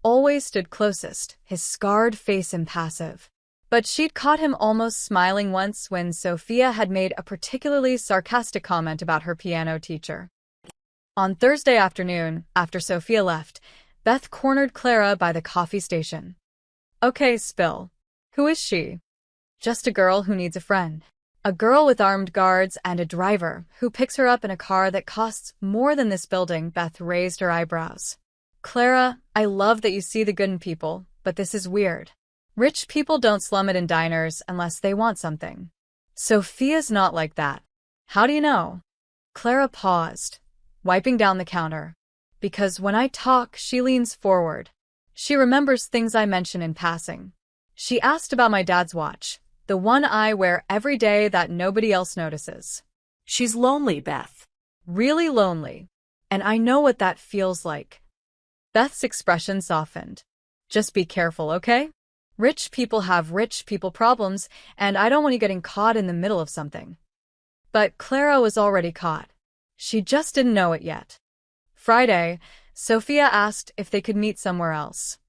always stood closest, his scarred face impassive. But she'd caught him almost smiling once when Sophia had made a particularly sarcastic comment about her piano teacher. On Thursday afternoon, after Sophia left, Beth cornered Clara by the coffee station. Okay, spill. Who is she? Just a girl who needs a friend. A girl with armed guards and a driver who picks her up in a car that costs more than this building. Beth raised her eyebrows. Clara, I love that you see the good in people, but this is weird. Rich people don't slum it in diners unless they want something. Sophia's not like that. How do you know? Clara paused, wiping down the counter. Because when I talk, she leans forward. She remembers things I mention in passing. She asked about my dad's watch. The one I wear every day that nobody else notices. She's lonely, Beth. Really lonely. And I know what that feels like. Beth's expression softened. Just be careful, okay? Rich people have rich people problems, and I don't want you getting caught in the middle of something. But Clara was already caught. She just didn't know it yet. Friday, Sophia asked if they could meet somewhere else.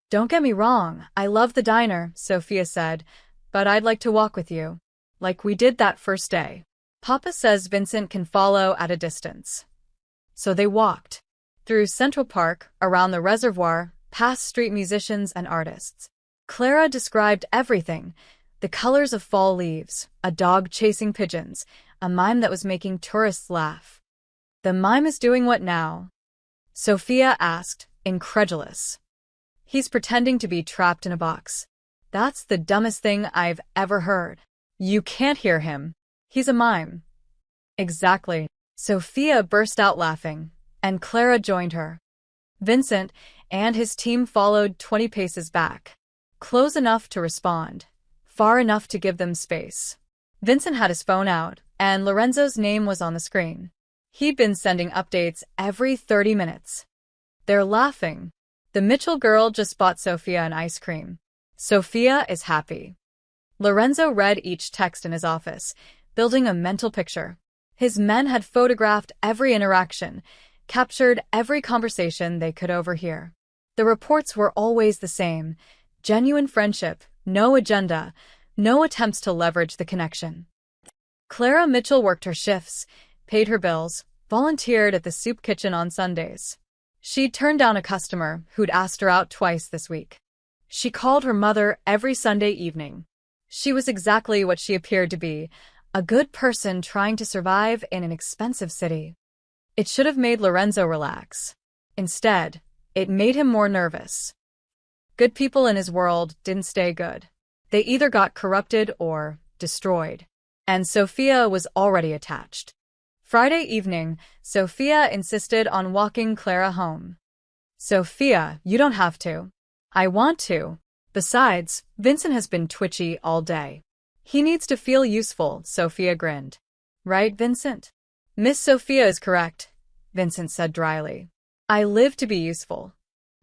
"Don't get me wrong, I love the diner," Sophia said, "but I'd like to walk with you. Like we did that first day. Papa says Vincent can follow at a distance." So they walked. Through Central Park, around the reservoir, past street musicians and artists. Clara described everything: the colors of fall leaves, a dog chasing pigeons, a mime that was making tourists laugh. "The mime is doing what now?" Sophia asked, incredulous. "He's pretending to be trapped in a box." "That's the dumbest thing I've ever heard." "You can't hear him. He's a mime." "Exactly." Sophia burst out laughing, and Clara joined her. Vincent and his team followed 20 paces back, close enough to respond, far enough to give them space. Vincent had his phone out, and Lorenzo's name was on the screen. He'd been sending updates every 30 minutes. "They're laughing. The Mitchell girl just bought Sophia an ice cream. Sophia is happy." Lorenzo read each text in his office, building a mental picture. His men had photographed every interaction, captured every conversation they could overhear. The reports were always the same: genuine friendship, no agenda, no attempts to leverage the connection. Clara Mitchell worked her shifts, paid her bills, volunteered at the soup kitchen on Sundays. She'd turned down a customer who'd asked her out twice this week. She called her mother every Sunday evening. She was exactly what she appeared to be: a good person trying to survive in an expensive city. It should have made Lorenzo relax. Instead, it made him more nervous. Good people in his world didn't stay good. They either got corrupted or destroyed. And Sophia was already attached. Friday evening, Sophia insisted on walking Clara home. "Sophia, you don't have to." "I want to. Besides, Vincent has been twitchy all day. He needs to feel useful," Sophia grinned. "Right, Vincent?" "Miss Sophia is correct," Vincent said dryly. "I live to be useful."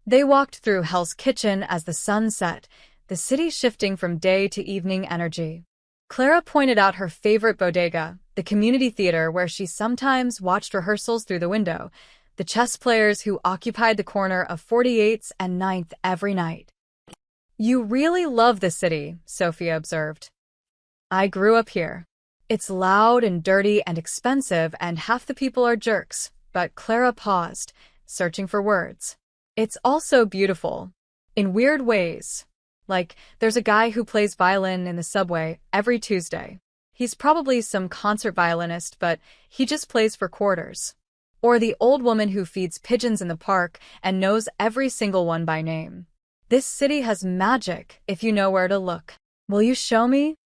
They walked through Hell's Kitchen as the sun set, the city shifting from day to evening energy. Clara pointed out her favorite bodega, the community theater where she sometimes watched rehearsals through the window, the chess players who occupied the corner of 48th and 9th every night. "You really love the city," Sophia observed. "I grew up here. It's loud and dirty and expensive, and half the people are jerks," but Clara paused, searching for words. "It's also beautiful. In weird ways. Like, there's a guy who plays violin in the subway every Tuesday. He's probably some concert violinist, but he just plays for quarters. Or the old woman who feeds pigeons in the park and knows every single one by name. This city has magic if you know where to look." "Will you show me?"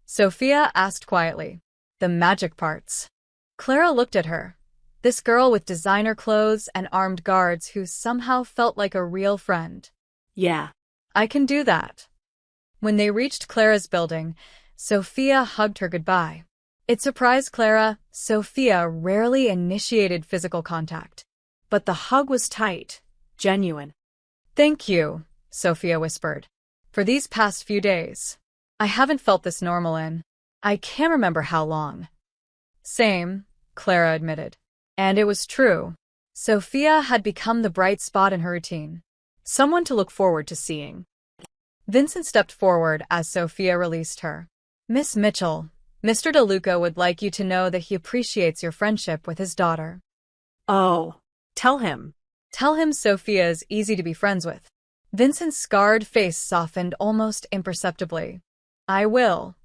Sophia asked quietly. "The magic parts." Clara looked at her. This girl with designer clothes and armed guards who somehow felt like a real friend. "Yeah, "I can do that." When they reached Clara's building, Sophia hugged her goodbye. It surprised Clara. Sophia rarely initiated physical contact. but the hug was tight, genuine." "Thank you," Sophia whispered. "For these past few days. I haven't felt this normal in, I can't remember how long." "Same," Clara admitted. And it was true. Sophia had become the bright spot in her routine. Someone to look forward to seeing. Vincent stepped forward as Sophia released her. "Miss Mitchell, Mr. DeLuca would like you to know that he appreciates your friendship with his daughter." "Oh, tell him." "Tell him Sophia is easy to be friends with." Vincent's scarred face softened almost imperceptibly. "I will."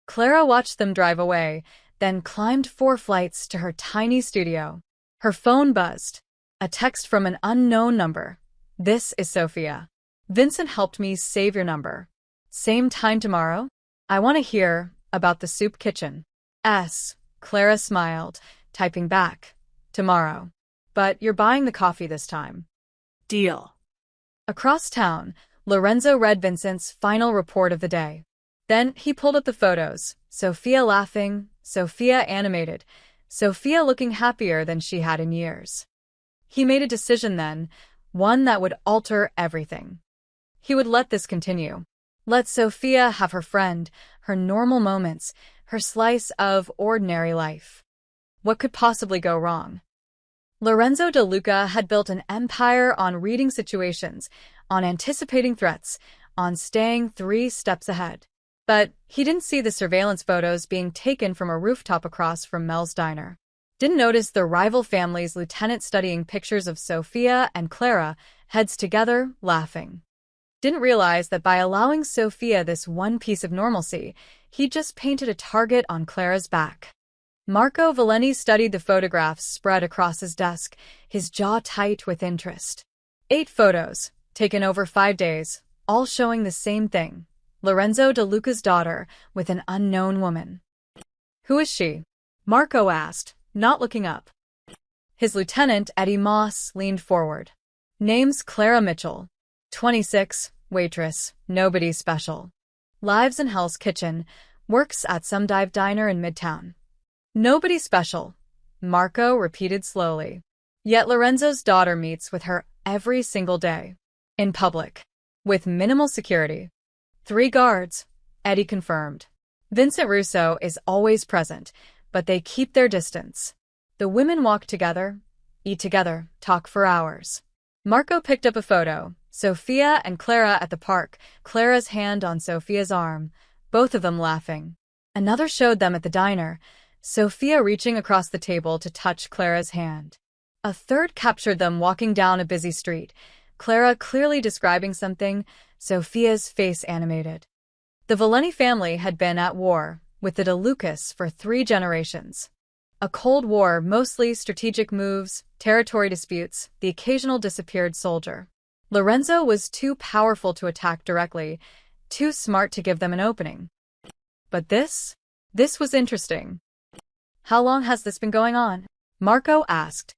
Clara watched them drive away, then climbed 4 flights to her tiny studio. Her phone buzzed. A text from an unknown number. "This is Sophia. Vincent helped me save your number. Same time tomorrow? I want to hear about the soup kitchen." Clara smiled, typing back. "Tomorrow. But you're buying the coffee this time." "Deal." Across town, Lorenzo read Vincent's final report of the day. Then he pulled up the photos. Sophia laughing, Sophia animated, Sophia looking happier than she had in years. He made a decision then, one that would alter everything. He would let this continue. Let Sophia have her friend, her normal moments, her slice of ordinary life. What could possibly go wrong? Lorenzo De Luca had built an empire on reading situations, on anticipating threats, on staying 3 steps ahead. But he didn't see the surveillance photos being taken from a rooftop across from Mel's diner. Didn't notice the rival family's lieutenant studying pictures of Sophia and Clara, heads together, laughing. Didn't realize that by allowing Sophia this one piece of normalcy, he just painted a target on Clara's back. Marco Valeni studied the photographs spread across his desk, his jaw tight with interest. 8 photos, taken over 5 days, all showing the same thing. Lorenzo De Luca's daughter with an unknown woman. Who is she? Marco asked, not looking up. His lieutenant, Eddie Moss, leaned forward. Name's Clara Mitchell. 26, waitress, nobody special. Lives in Hell's Kitchen, works at some dive diner in Midtown. Nobody special, Marco repeated slowly. Yet Lorenzo's daughter meets with her every single day. In public. With minimal security. 3 guards, Eddie confirmed. Vincent Russo is always present, but they keep their distance. The women walk together, eat together, talk for hours. Marco picked up a photo. Sophia and Clara at the park, Clara's hand on Sophia's arm, both of them laughing. Another showed them at the diner, Sophia reaching across the table to touch Clara's hand. A third captured them walking down a busy street, Clara clearly describing something, Sophia's face animated. The Valeni family had been at war with the De Lucas for 3 generations. A Cold War, mostly strategic moves, territory disputes, the occasional disappeared soldier. Lorenzo was too powerful to attack directly, too smart to give them an opening. But this was interesting. How long has this been going on? Marco asked.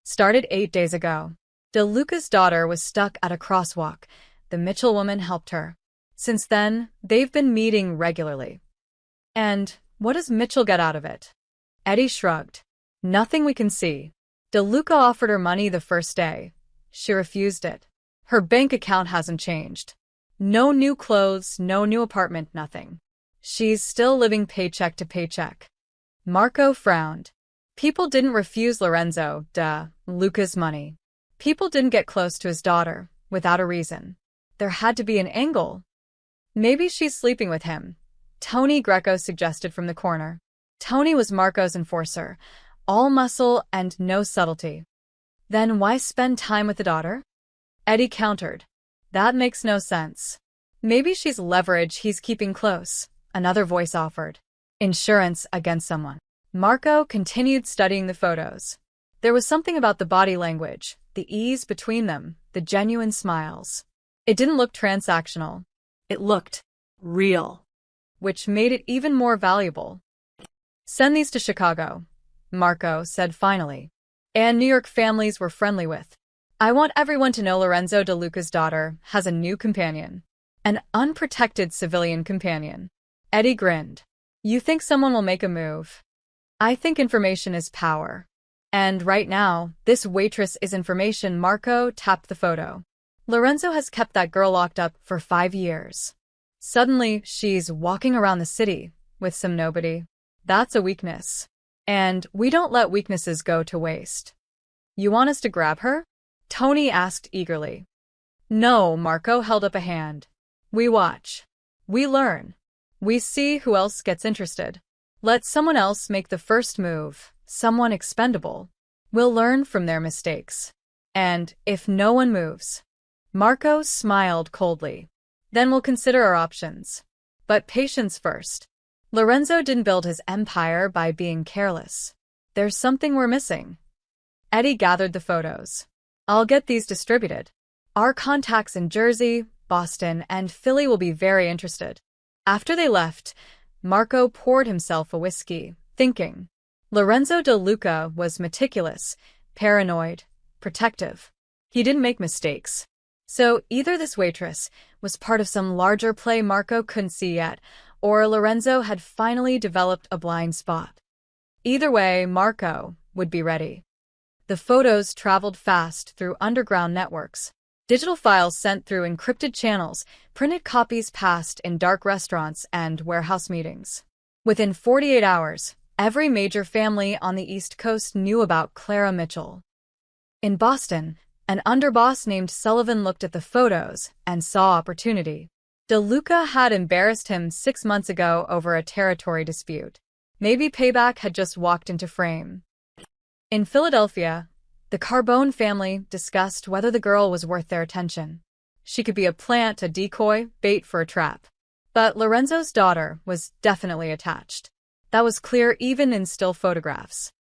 Started 8 days ago. De Luca's daughter was stuck at a crosswalk. The Mitchell woman helped her. Since then, they've been meeting regularly. And what does Mitchell get out of it? Eddie shrugged. Nothing we can see. De Luca offered her money the first day. She refused it. Her bank account hasn't changed. No new clothes, no new apartment, nothing. She's still living paycheck to paycheck. Marco frowned. People didn't refuse Lorenzo De Luca's money. People didn't get close to his daughter without a reason. There had to be an angle. Maybe she's sleeping with him, Tony Greco suggested from the corner. Tony was Marco's enforcer, all muscle and no subtlety. Then why spend time with the daughter? Eddie countered. That makes no sense. Maybe she's leverage he's keeping close, another voice offered. Insurance against someone. Marco continued studying the photos. There was something about the body language, the ease between them, the genuine smiles. It didn't look transactional. It looked real. Which made it even more valuable. Send these to Chicago, Marco said finally. And New York families we're friendly with. I want everyone to know Lorenzo De Luca's daughter has a new companion. An unprotected civilian companion. Eddie grinned. You think someone will make a move? I think information is power. And right now, this waitress is information. Marco tapped the photo. Lorenzo has kept that girl locked up for 5 years. Suddenly, she's walking around the city with some nobody. That's a weakness. And we don't let weaknesses go to waste. You want us to grab her? Tony asked eagerly. No, Marco held up a hand. We watch. We learn. We see who else gets interested. Let someone else make the first move, someone expendable. We'll learn from their mistakes. And if no one moves, Marco smiled coldly. Then we'll consider our options. But patience first. Lorenzo didn't build his empire by being careless. There's something we're missing. Eddie gathered the photos. I'll get these distributed. Our contacts in Jersey, Boston, and Philly will be very interested. After they left, Marco poured himself a whiskey, thinking. Lorenzo De Luca was meticulous, paranoid, protective. He didn't make mistakes. So either this waitress was part of some larger play Marco couldn't see yet, or Lorenzo had finally developed a blind spot. Either way, Marco would be ready. The photos traveled fast through underground networks. Digital files sent through encrypted channels, printed copies passed in dark restaurants and warehouse meetings. Within 48 hours, every major family on the East Coast knew about Clara Mitchell. In Boston, an underboss named Sullivan looked at the photos and saw opportunity. DeLuca had embarrassed him 6 months ago over a territory dispute. Maybe payback had just walked into frame. In Philadelphia, the Carbone family discussed whether the girl was worth their attention. She could be a plant, a decoy, bait for a trap. But Lorenzo's daughter was definitely attached. That was clear even in still photographs.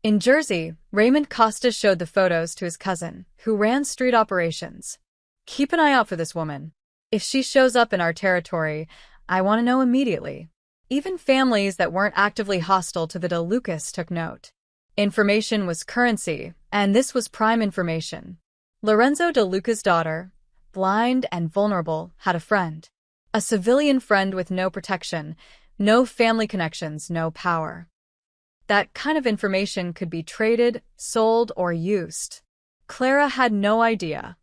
In Jersey, Raymond Costa showed the photos to his cousin, who ran street operations. "Keep an eye out for this woman. If she shows up in our territory, I want to know immediately." Even families that weren't actively hostile to the DeLucas took note. Information was currency, and this was prime information. Lorenzo DeLuca's daughter, blind and vulnerable, had a friend. A civilian friend with no protection, no family connections, no power. That kind of information could be traded, sold, or used. Clara had no idea.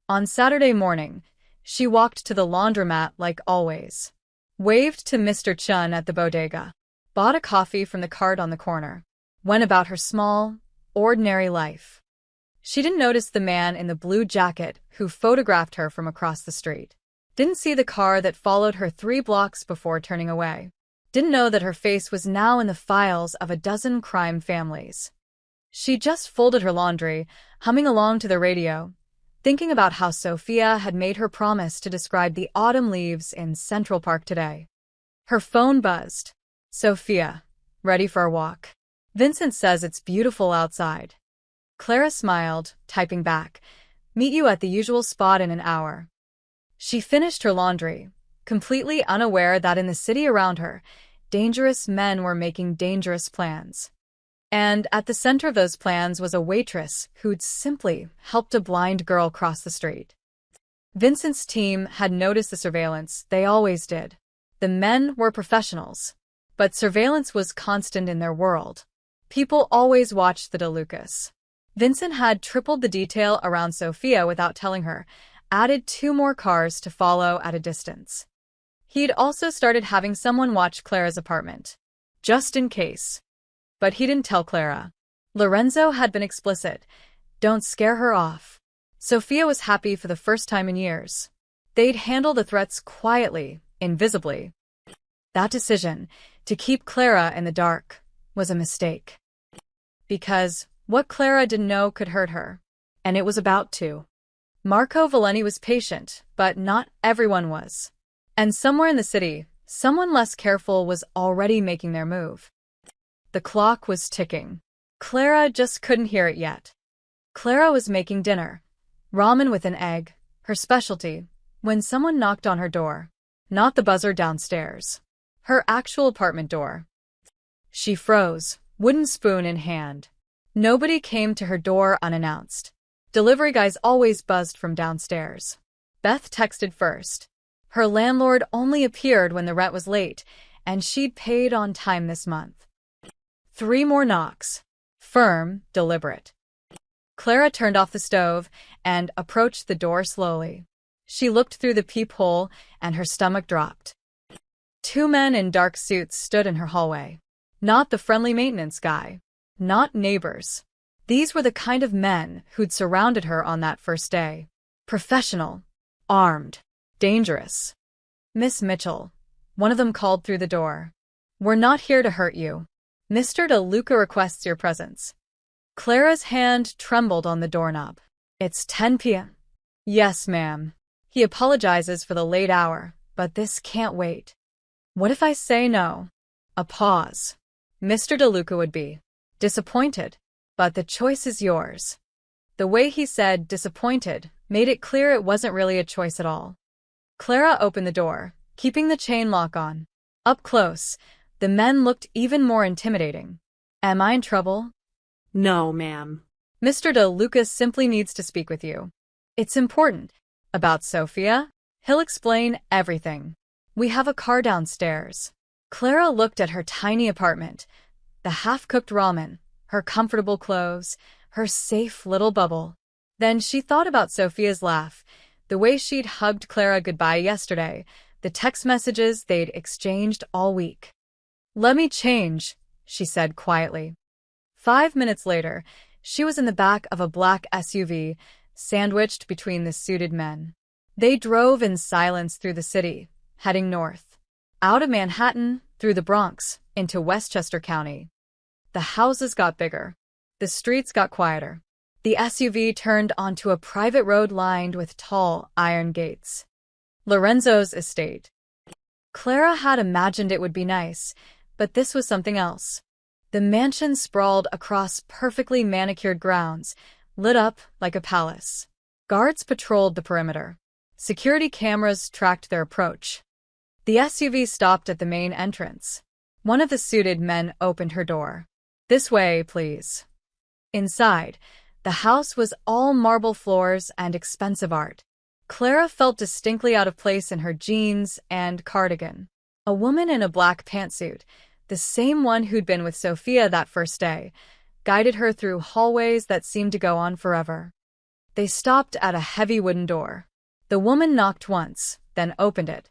On Saturday morning, she walked to the laundromat like always. Waved to Mr. Chun at the bodega. Bought a coffee from the cart on the corner. Went about her small, ordinary life. She didn't notice the man in the blue jacket who photographed her from across the street. Didn't see the car that followed her 3 blocks before turning away. Didn't know that her face was now in the files of a dozen crime families. She just folded her laundry, humming along to the radio, thinking about how Sophia had made her promise to describe the autumn leaves in Central Park today. Her phone buzzed. "Sophia, ready for a walk? Vincent says it's beautiful outside." Clara smiled, typing back, "Meet you at the usual spot in an hour." She finished her laundry, completely unaware that in the city around her, dangerous men were making dangerous plans. And at the center of those plans was a waitress who'd simply helped a blind girl cross the street. Vincent's team had noticed the surveillance, they always did. The men were professionals, but surveillance was constant in their world. People always watched the DeLucas. Vincent had tripled the detail around Sophia without telling her, added 2 more cars to follow at a distance. He'd also started having someone watch Clara's apartment, just in case. But he didn't tell Clara. Lorenzo had been explicit. Don't scare her off. Sophia was happy for the first time in years. They'd handle the threats quietly, invisibly. That decision, to keep Clara in the dark, was a mistake. Because what Clara didn't know could hurt her. And it was about to. Marco Valeni was patient, but not everyone was. And somewhere in the city, someone less careful was already making their move. The clock was ticking. Clara just couldn't hear it yet. Clara was making dinner, ramen with an egg, her specialty, when someone knocked on her door. Not the buzzer downstairs. Her actual apartment door. She froze, wooden spoon in hand. Nobody came to her door unannounced. Delivery guys always buzzed from downstairs. Beth texted first. Her landlord only appeared when the rent was late, and she'd paid on time this month. 3 more knocks. Firm, deliberate. Clara turned off the stove and approached the door slowly. She looked through the peephole, and her stomach dropped. 2 men in dark suits stood in her hallway. Not the friendly maintenance guy. Not neighbors. These were the kind of men who'd surrounded her on that first day. Professional. Armed. Dangerous. "Miss Mitchell," one of them called through the door. "We're not here to hurt you. Mr. DeLuca requests your presence." Clara's hand trembled on the doorknob. "It's 10 p.m. "Yes, ma'am. He apologizes for the late hour, but this can't wait." "What if I say no?" A pause. Mr. DeLuca would be disappointed, but the choice is yours. The way he said disappointed made it clear it wasn't really a choice at all. Clara opened the door, keeping the chain lock on. Up close, the men looked even more intimidating. "Am I in trouble?" "No, ma'am." "Mr. DeLuca simply needs to speak with you. It's important." "About Sophia?" "He'll explain everything. We have a car downstairs." Clara looked at her tiny apartment, the half-cooked ramen, her comfortable clothes, her safe little bubble. Then she thought about Sophia's laugh, the way she'd hugged Clara goodbye yesterday, the text messages they'd exchanged all week. Let me change, she said quietly. 5 minutes later, she was in the back of a black SUV, sandwiched between the suited men. They drove in silence through the city, heading north. Out of Manhattan, through the Bronx, into Westchester County. The houses got bigger. The streets got quieter. The SUV turned onto a private road lined with tall, iron gates. Lorenzo's estate. Clara had imagined it would be nice, but this was something else. The mansion sprawled across perfectly manicured grounds, lit up like a palace. Guards patrolled the perimeter. Security cameras tracked their approach. The SUV stopped at the main entrance. One of the suited men opened her door. This way, please. Inside, the house was all marble floors and expensive art. Clara felt distinctly out of place in her jeans and cardigan. A woman in a black pantsuit, the same one who'd been with Sophia that first day, guided her through hallways that seemed to go on forever. They stopped at a heavy wooden door. The woman knocked once, then opened it.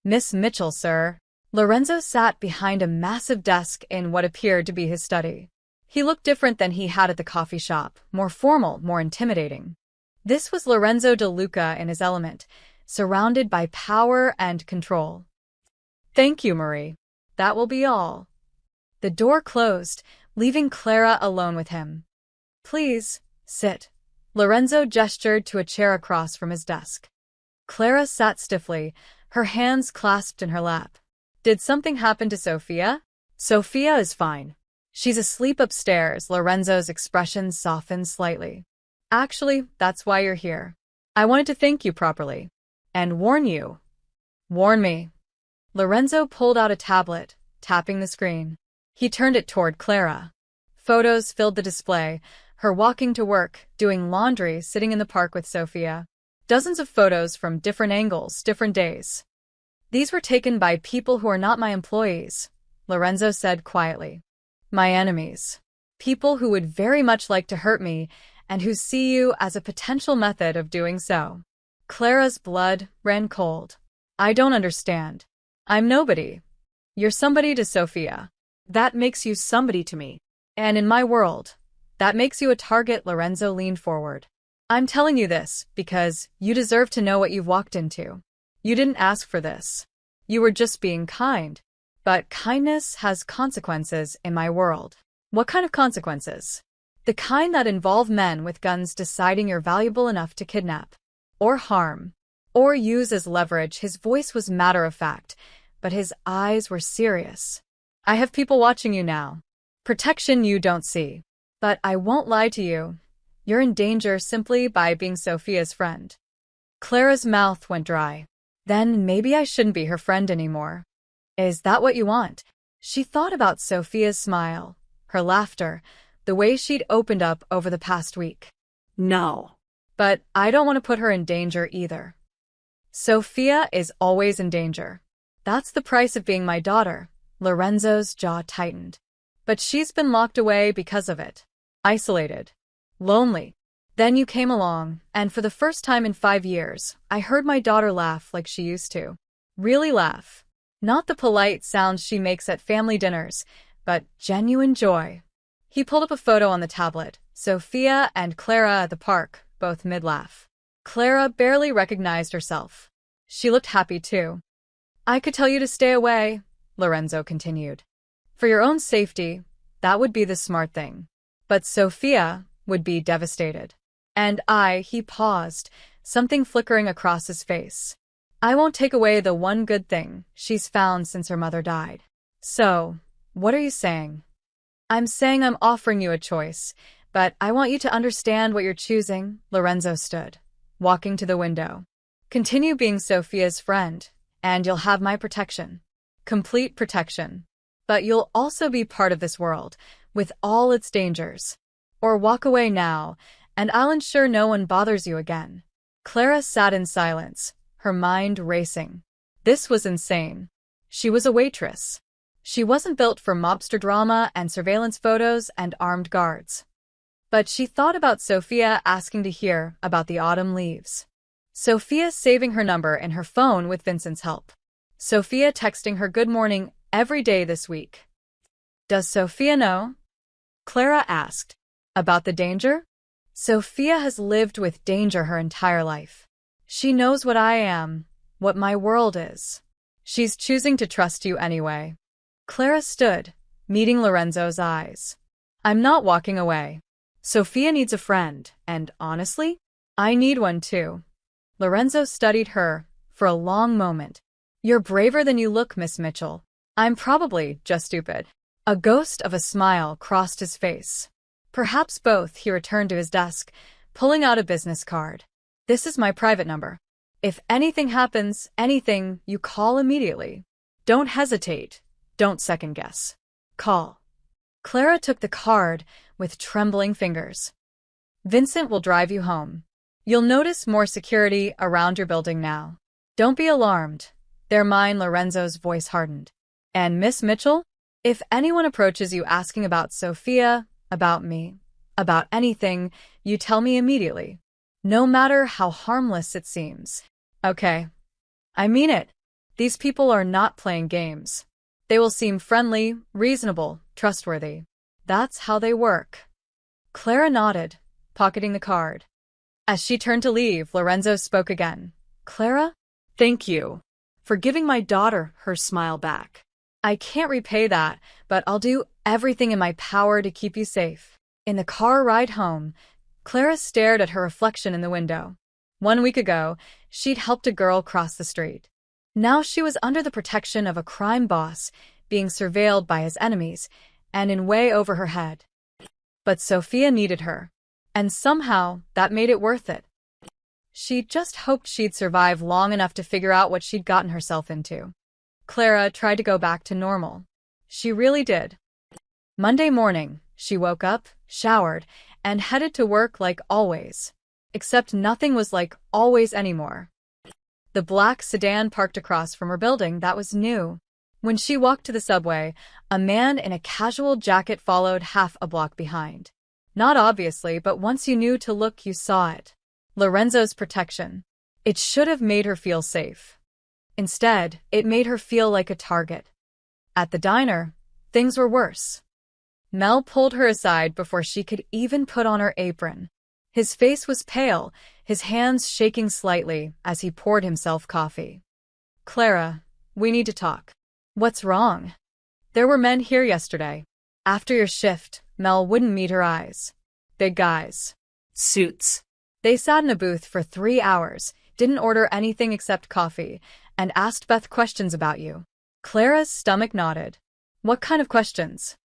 Miss Mitchell, sir. Lorenzo sat behind a massive desk in what appeared to be his study. He looked different than he had at the coffee shop, more formal, more intimidating. This was Lorenzo De Luca in his element, surrounded by power and control. Thank you, Marie. That will be all. The door closed, leaving Clara alone with him. Please, sit. Lorenzo gestured to a chair across from his desk. Clara sat stiffly, her hands clasped in her lap. Did something happen to Sophia? Sophia is fine. She's asleep upstairs. Lorenzo's expression softened slightly. Actually, that's why you're here. I wanted to thank you properly. And warn you. Warn me. Lorenzo pulled out a tablet, tapping the screen. He turned it toward Clara. Photos filled the display, her walking to work, doing laundry, sitting in the park with Sophia. Dozens of photos from different angles, different days. These were taken by people who are not my employees, Lorenzo said quietly. My enemies. People who would very much like to hurt me and who see you as a potential method of doing so. Clara's blood ran cold. I don't understand. I'm nobody. You're somebody to Sophia. That makes you somebody to me. And in my world, that makes you a target. Lorenzo leaned forward. I'm telling you this because you deserve to know what you've walked into. You didn't ask for this. You were just being kind. But kindness has consequences in my world. What kind of consequences? The kind that involve men with guns deciding you're valuable enough to kidnap, or harm, or use as leverage. His voice was matter-of-fact, but his eyes were serious. I have people watching you now. Protection you don't see. But I won't lie to you. You're in danger simply by being Sophia's friend. Clara's mouth went dry. Then maybe I shouldn't be her friend anymore. Is that what you want? She thought about Sophia's smile, her laughter, the way she'd opened up over the past week. No. But I don't want to put her in danger either. Sophia is always in danger. That's the price of being my daughter. Lorenzo's jaw tightened. But she's been locked away because of it. Isolated. Lonely. Then you came along, and for the first time in 5 years, I heard my daughter laugh like she used to. Really laugh. Not the polite sounds she makes at family dinners, but genuine joy. He pulled up a photo on the tablet, Sophia and Clara at the park, both mid-laugh. Clara barely recognized herself. She looked happy too. I could tell you to stay away, Lorenzo continued. For your own safety, that would be the smart thing. But Sophia would be devastated. And he paused, something flickering across his face. I won't take away the one good thing she's found since her mother died. So, what are you saying? I'm saying I'm offering you a choice, but I want you to understand what you're choosing. Lorenzo stood, walking to the window. Continue being Sophia's friend, and you'll have my protection. Complete protection. But you'll also be part of this world, with all its dangers. Or walk away now, and I'll ensure no one bothers you again. Clara sat in silence, her mind racing. This was insane. She was a waitress. She wasn't built for mobster drama and surveillance photos and armed guards. But she thought about Sophia asking to hear about the autumn leaves. Sophia saving her number in her phone with Vincent's help. Sophia texting her good morning every day this week. Does Sophia know? Clara asked. About the danger? Sophia has lived with danger her entire life. She knows what I am, what my world is. She's choosing to trust you anyway. Clara stood, meeting Lorenzo's eyes. I'm not walking away. Sophia needs a friend, and honestly, I need one too. Lorenzo studied her for a long moment. You're braver than you look, Miss Mitchell. I'm probably just stupid. A ghost of a smile crossed his face. Perhaps both, he returned to his desk, pulling out a business card. This is my private number. If anything happens, anything, you call immediately. Don't hesitate. Don't second guess. Call. Clara took the card with trembling fingers. Vincent will drive you home. You'll notice more security around your building now. Don't be alarmed. They're mine, Lorenzo's voice hardened. And Miss Mitchell? If anyone approaches you asking about Sophia, about me, about anything, you tell me immediately. No matter how harmless it seems. Okay. I mean it. These people are not playing games. They will seem friendly, reasonable, trustworthy. That's how they work. Clara nodded, pocketing the card. As she turned to leave, Lorenzo spoke again. Clara? Thank you for giving my daughter her smile back. I can't repay that, but I'll do everything in my power to keep you safe. In the car ride home, Clara stared at her reflection in the window. 1 week ago, she'd helped a girl cross the street. Now she was under the protection of a crime boss, being surveilled by his enemies, and in way over her head. But Sophia needed her, and somehow that made it worth it. She just hoped she'd survive long enough to figure out what she'd gotten herself into. Clara tried to go back to normal. She really did. Monday morning, she woke up, showered, and headed to work like always. Except nothing was like always anymore. The black sedan parked across from her building that was new. When she walked to the subway, a man in a casual jacket followed half a block behind. Not obviously, but once you knew to look, you saw it. Lorenzo's protection. It should have made her feel safe. Instead, it made her feel like a target. At the diner, things were worse. Mel pulled her aside before she could even put on her apron. His face was pale, his hands shaking slightly as he poured himself coffee. Clara, we need to talk. What's wrong? There were men here yesterday. After your shift, Mel wouldn't meet her eyes. Big guys. Suits. They sat in a booth for 3 hours, didn't order anything except coffee, and asked Beth questions about you. Clara's stomach nodded. What kind of questions?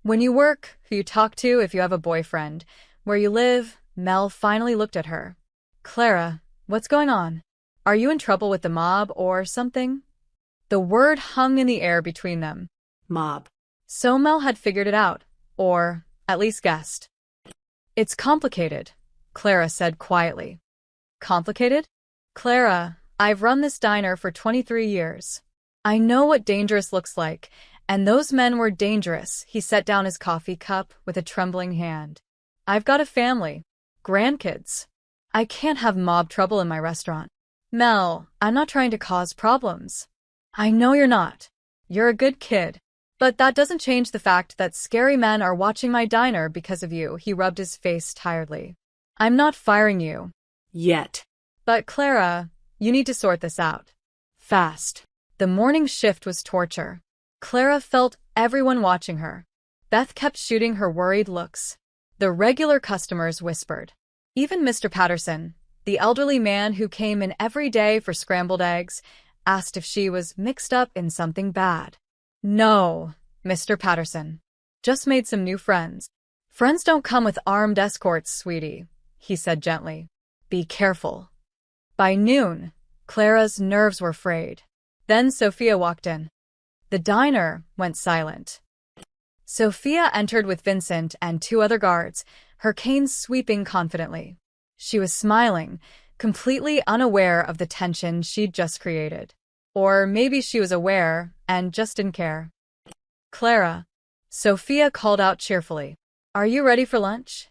When you work, who you talk to, if you have a boyfriend, where you live. Mel finally looked at her. Clara, what's going on? Are you in trouble with the mob or something? The word hung in the air between them. Mob. So Mel had figured it out, or at least guessed. It's complicated, Clara said quietly. Complicated? Clara, I've run this diner for 23 years. I know what dangerous looks like, and those men were dangerous. He set down his coffee cup with a trembling hand. I've got a family, grandkids. I can't have mob trouble in my restaurant. Mel, I'm not trying to cause problems. I know you're not. You're a good kid. But that doesn't change the fact that scary men are watching my diner because of you. He rubbed his face tiredly. I'm not firing you. Yet. But Clara, you need to sort this out. Fast. The morning shift was torture. Clara felt everyone watching her. Beth kept shooting her worried looks. The regular customers whispered. Even Mr. Patterson, the elderly man who came in every day for scrambled eggs, asked if she was mixed up in something bad. No, Mr. Patterson. Just made some new friends. Friends don't come with armed escorts, sweetie, he said gently. Be careful. By noon, Clara's nerves were frayed. Then Sophia walked in. The diner went silent. Sophia entered with Vincent and 2 other guards, her cane sweeping confidently. She was smiling, completely unaware of the tension she'd just created. Or maybe she was aware and just didn't care. Clara, Sophia called out cheerfully. Are you ready for lunch?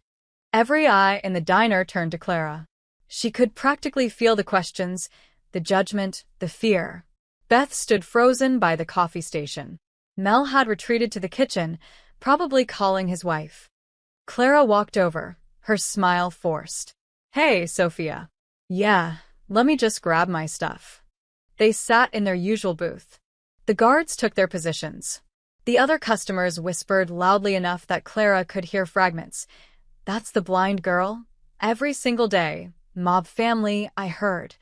Every eye in the diner turned to Clara. She could practically feel the questions, the judgment, the fear. Beth stood frozen by the coffee station. Mel had retreated to the kitchen, probably calling his wife. Clara walked over, her smile forced. Hey, Sophia. Yeah, let me just grab my stuff. They sat in their usual booth. The guards took their positions. The other customers whispered loudly enough that Clara could hear fragments. That's the blind girl? Every single day. Mob family, I heard.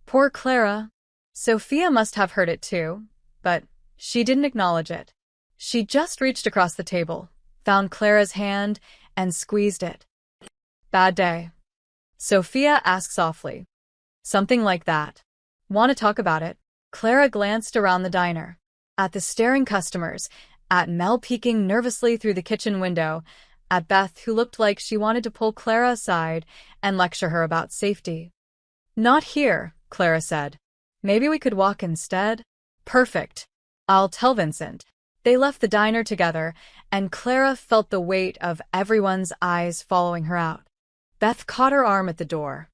Poor Clara. Sophia must have heard it too, but she didn't acknowledge it. She just reached across the table, found Clara's hand, and squeezed it. Bad day. Sophia asked softly. Something like that. Want to talk about it? Clara glanced around the diner. At the staring customers, at Mel peeking nervously through the kitchen window, at Beth who looked like she wanted to pull Clara aside and lecture her about safety. Not here, Clara said. Maybe we could walk instead? Perfect. I'll tell Vincent. They left the diner together, and Clara felt the weight of everyone's eyes following her out. Beth caught her arm at the door.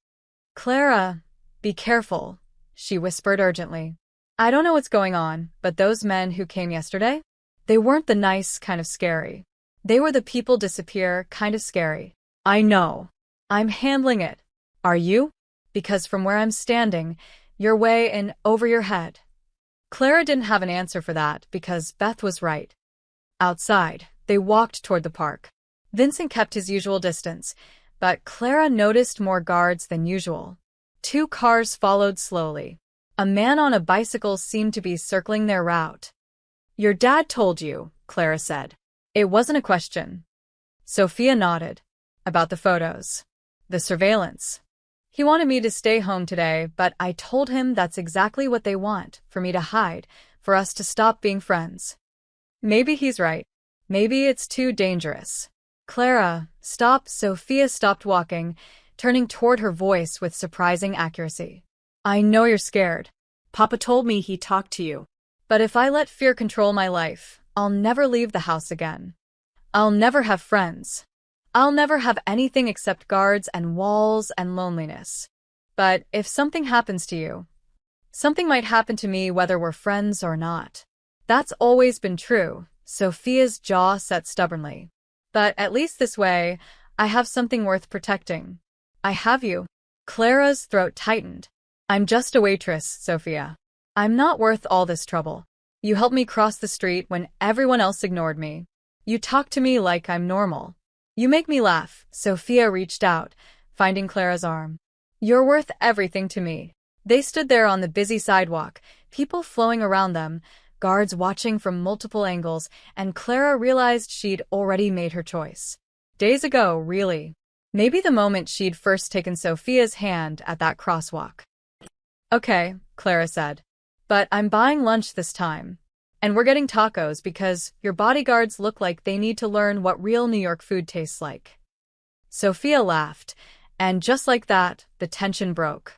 Clara, be careful, she whispered urgently. I don't know what's going on, but those men who came yesterday? They weren't the nice kind of scary. They were the people disappear kind of scary. I know. I'm handling it. Are you? Because from where I'm standing, you're way in over your head. Clara didn't have an answer for that because Beth was right. Outside, they walked toward the park. Vincent kept his usual distance, but Clara noticed more guards than usual. 2 cars followed slowly. A man on a bicycle seemed to be circling their route. Your dad told you, Clara said. It wasn't a question. Sophia nodded. About the photos. The surveillance. He wanted me to stay home today, but I told him that's exactly what they want, for me to hide, for us to stop being friends. Maybe he's right. Maybe it's too dangerous. Clara, stop. Sophia stopped walking, turning toward her voice with surprising accuracy. I know you're scared. Papa told me he talked to you. But if I let fear control my life, I'll never leave the house again. I'll never have friends. I'll never have anything except guards and walls and loneliness. But if something happens to you, something might happen to me whether we're friends or not. That's always been true. Sophia's jaw set stubbornly. But at least this way, I have something worth protecting. I have you. Clara's throat tightened. I'm just a waitress, Sophia. I'm not worth all this trouble. You helped me cross the street when everyone else ignored me. You talk to me like I'm normal. You make me laugh. Sophia reached out, finding Clara's arm. You're worth everything to me. They stood there on the busy sidewalk, people flowing around them, guards watching from multiple angles, and Clara realized she'd already made her choice. Days ago, really. Maybe the moment she'd first taken Sophia's hand at that crosswalk. Okay, Clara said. But I'm buying lunch this time. And we're getting tacos because your bodyguards look like they need to learn what real New York food tastes like. Sophia laughed, and just like that, the tension broke.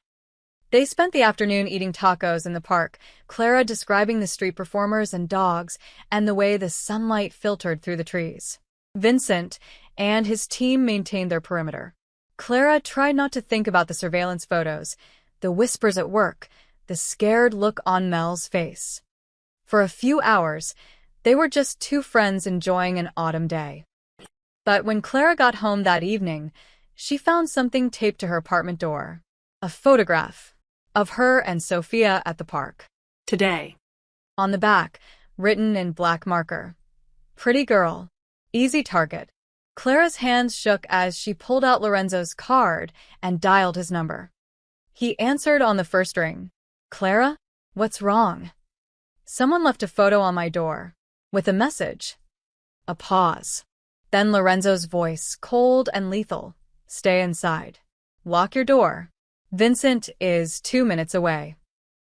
They spent the afternoon eating tacos in the park, Clara describing the street performers and dogs and the way the sunlight filtered through the trees. Vincent and his team maintained their perimeter. Clara tried not to think about the surveillance photos, the whispers at work, the scared look on Mel's face. For a few hours, they were just 2 friends enjoying an autumn day. But when Clara got home that evening, she found something taped to her apartment door. A photograph of her and Sophia at the park. Today. On the back, written in black marker. Pretty girl. Easy target. Clara's hands shook as she pulled out Lorenzo's card and dialed his number. He answered on the first ring. Clara? What's wrong? Someone left a photo on my door. With a message. A pause. Then Lorenzo's voice, cold and lethal. Stay inside. Lock your door. Vincent is 2 minutes away.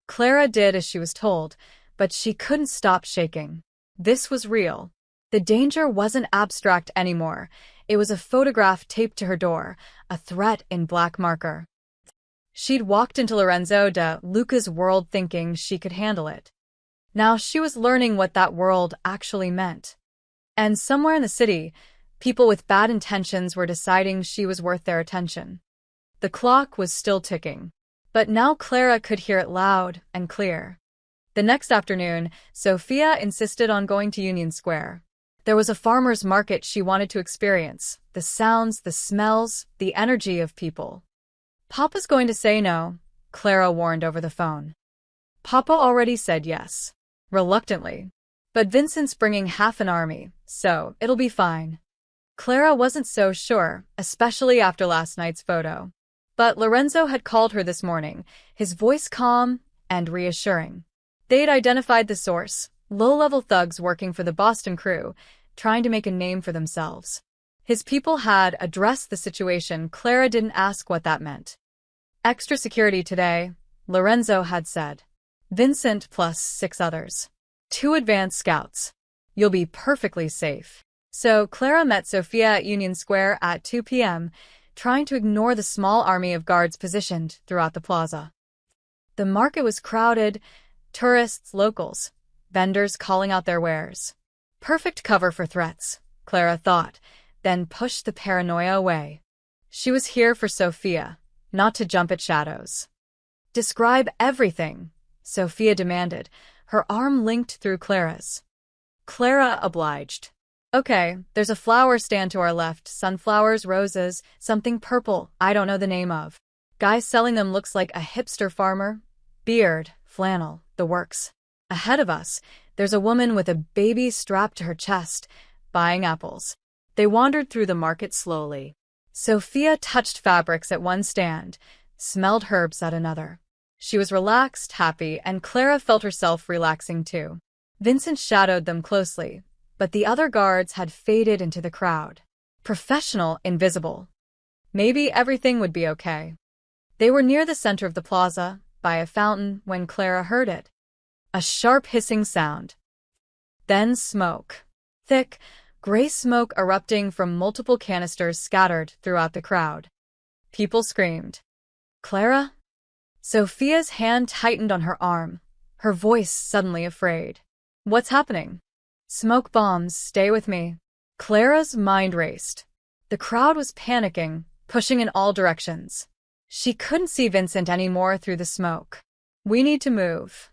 Clara did as she was told, but she couldn't stop shaking. This was real. The danger wasn't abstract anymore. It was a photograph taped to her door, a threat in black marker. She'd walked into Lorenzo de Luca's world thinking she could handle it. Now she was learning what that world actually meant. And somewhere in the city, people with bad intentions were deciding she was worth their attention. The clock was still ticking, but now Clara could hear it loud and clear. The next afternoon, Sophia insisted on going to Union Square. There was a farmer's market she wanted to experience, the sounds, the smells, the energy of people. Papa's going to say no, Clara warned over the phone. Papa already said yes. Reluctantly. But Vincent's bringing half an army, so it'll be fine. Clara wasn't so sure, especially after last night's photo. But Lorenzo had called her this morning, his voice calm and reassuring. They'd identified the source, low-level thugs working for the Boston crew, trying to make a name for themselves. His people had addressed the situation. Clara didn't ask what that meant. Extra security today, Lorenzo had said. Vincent plus 6 others. 2 advanced scouts. You'll be perfectly safe. So Clara met Sophia at Union Square at 2 p.m., trying to ignore the small army of guards positioned throughout the plaza. The market was crowded, tourists, locals, vendors calling out their wares. Perfect cover for threats, Clara thought, then pushed the paranoia away. She was here for Sophia, not to jump at shadows. Describe everything, Sophia demanded, her arm linked through Clara's. Clara obliged. Okay, there's a flower stand to our left, sunflowers, roses, something purple, I don't know the name of. Guy selling them looks like a hipster farmer. Beard, flannel, the works. Ahead of us, there's a woman with a baby strapped to her chest, buying apples. They wandered through the market slowly. Sophia touched fabrics at one stand, smelled herbs at another. She was relaxed, happy, and Clara felt herself relaxing too. Vincent shadowed them closely, but the other guards had faded into the crowd. Professional, invisible. Maybe everything would be okay. They were near the center of the plaza, by a fountain, when Clara heard it. A sharp hissing sound. Then smoke. Thick, gray smoke erupting from multiple canisters scattered throughout the crowd. People screamed. Clara? Sophia's hand tightened on her arm, her voice suddenly afraid. What's happening? Smoke bombs, stay with me. Clara's mind raced. The crowd was panicking, pushing in all directions. She couldn't see Vincent anymore through the smoke. We need to move.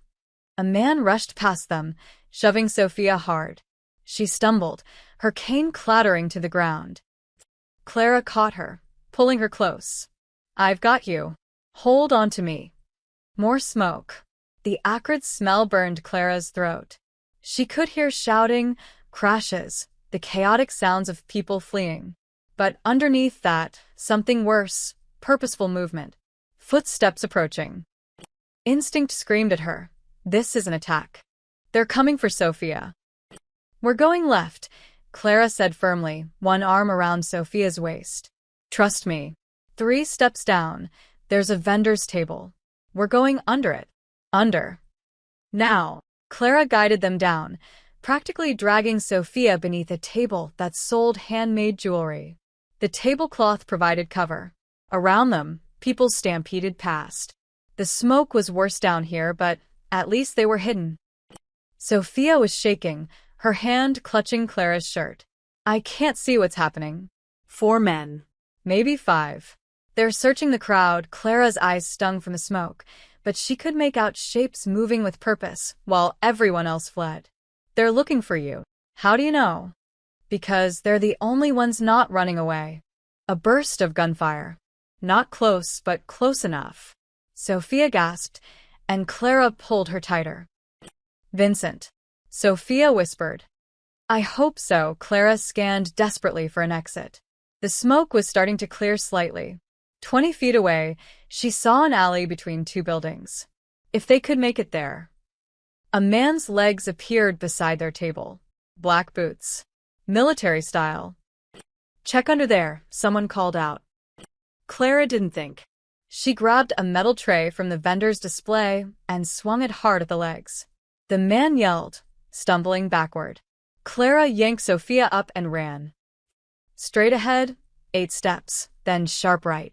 A man rushed past them, shoving Sophia hard. She stumbled, her cane clattering to the ground. Clara caught her, pulling her close. I've got you. Hold on to me. More smoke. The acrid smell burned Clara's throat. She could hear shouting, crashes, the chaotic sounds of people fleeing. But underneath that, something worse, purposeful movement. Footsteps approaching. Instinct screamed at her. This is an attack. They're coming for Sophia. We're going left, Clara said firmly, one arm around Sophia's waist. Trust me. 3 steps down, there's a vendor's table. We're going under it. Under. Now. Clara guided them down, practically dragging Sophia beneath a table that sold handmade jewelry. The tablecloth provided cover. Around them, people stampeded past. The smoke was worse down here, but at least they were hidden. Sophia was shaking, her hand clutching Clara's shirt. I can't see what's happening. 4 men. Maybe 5. They're searching the crowd. Clara's eyes stung from the smoke, but she could make out shapes moving with purpose, while everyone else fled. They're looking for you. How do you know? Because they're the only ones not running away. A burst of gunfire. Not close, but close enough. Sophia gasped, and Clara pulled her tighter. Vincent. Sophia whispered. I hope so. Clara scanned desperately for an exit. The smoke was starting to clear slightly. 20 feet away, she saw an alley between 2 buildings. If they could make it there. A man's legs appeared beside their table. Black boots. Military style. Check under there, someone called out. Clara didn't think. She grabbed a metal tray from the vendor's display and swung it hard at the legs. The man yelled, stumbling backward. Clara yanked Sophia up and ran. Straight ahead, 8 steps, then sharp right.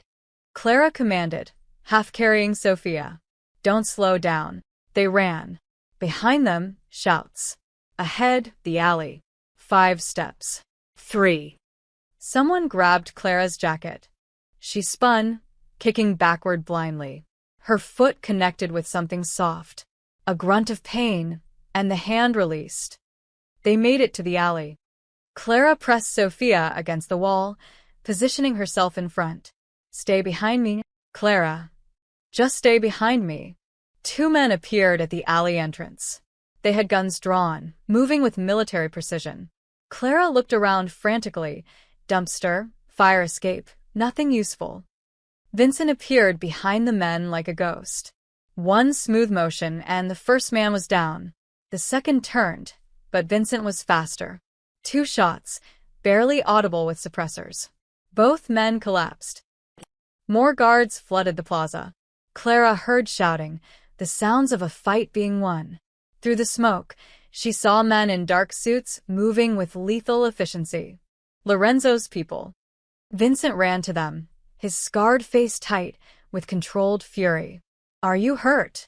Clara commanded, half carrying Sophia. Don't slow down. They ran. Behind them, shouts. Ahead, the alley. 5 steps. 3. Someone grabbed Clara's jacket. She spun, kicking backward blindly. Her foot connected with something soft. A grunt of pain, and the hand released. They made it to the alley. Clara pressed Sophia against the wall, positioning herself in front. "Stay behind me, Clara. Just stay behind me." Two men appeared at the alley entrance. They had guns drawn, moving with military precision. Clara looked around frantically. Dumpster, fire escape, nothing useful. Vincent appeared behind the men like a ghost. One smooth motion, and the first man was down. The second turned, but Vincent was faster. 2 shots, barely audible with suppressors. Both men collapsed. More guards flooded the plaza. Clara heard shouting, the sounds of a fight being won. Through the smoke, she saw men in dark suits moving with lethal efficiency. Lorenzo's people. Vincent ran to them, his scarred face tight with controlled fury. "Are you hurt?"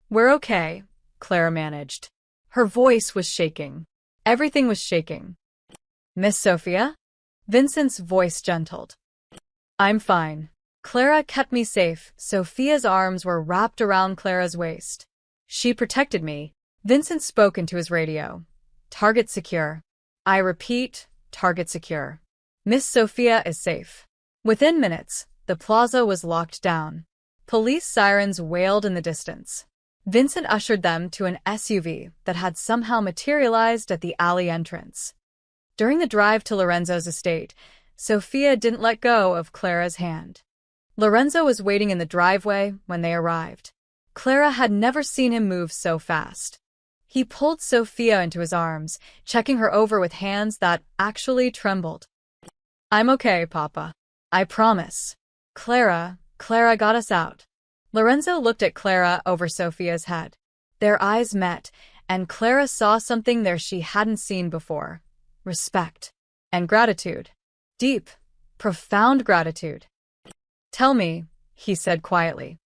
"We're okay," Clara managed. Her voice was shaking. Everything was shaking. "Miss Sophia?" Vincent's voice gentled. "I'm fine. Clara kept me safe." Sophia's arms were wrapped around Clara's waist. "She protected me." Vincent spoke into his radio. "Target secure. I repeat, target secure. Miss Sophia is safe." Within minutes, the plaza was locked down. Police sirens wailed in the distance. Vincent ushered them to an SUV that had somehow materialized at the alley entrance. During the drive to Lorenzo's estate, Sophia didn't let go of Clara's hand. Lorenzo was waiting in the driveway when they arrived. Clara had never seen him move so fast. He pulled Sophia into his arms, checking her over with hands that actually trembled. "I'm okay, Papa. I promise. Clara got us out." Lorenzo looked at Clara over Sophia's head. Their eyes met, and Clara saw something there she hadn't seen before. Respect. And gratitude. Deep, profound gratitude. "Tell me," he said quietly.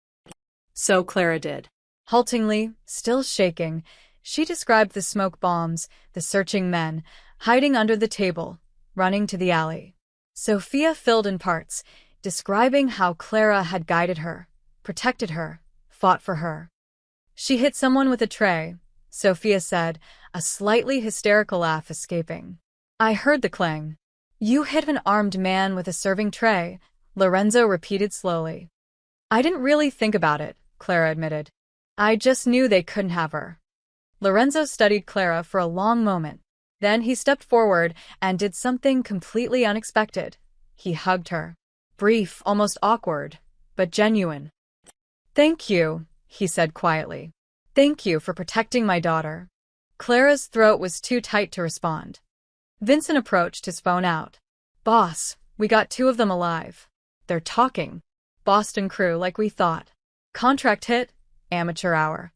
So Clara did. Haltingly, still shaking, she described the smoke bombs, the searching men, hiding under the table, running to the alley. Sophia filled in parts, describing how Clara had guided her, protected her, fought for her. "She hit someone with a tray," Sophia said, a slightly hysterical laugh escaping. "I heard the clang." "You hit an armed man with a serving tray," Lorenzo repeated slowly. "I didn't really think about it," Clara admitted. "I just knew they couldn't have her." Lorenzo studied Clara for a long moment. Then he stepped forward and did something completely unexpected. He hugged her. Brief, almost awkward, but genuine. "Thank you," he said quietly. "Thank you for protecting my daughter." Clara's throat was too tight to respond. Vincent approached, his phone out. "Boss, we got 2 of them alive. They're talking. Boston crew, like we thought. Contract hit, amateur hour."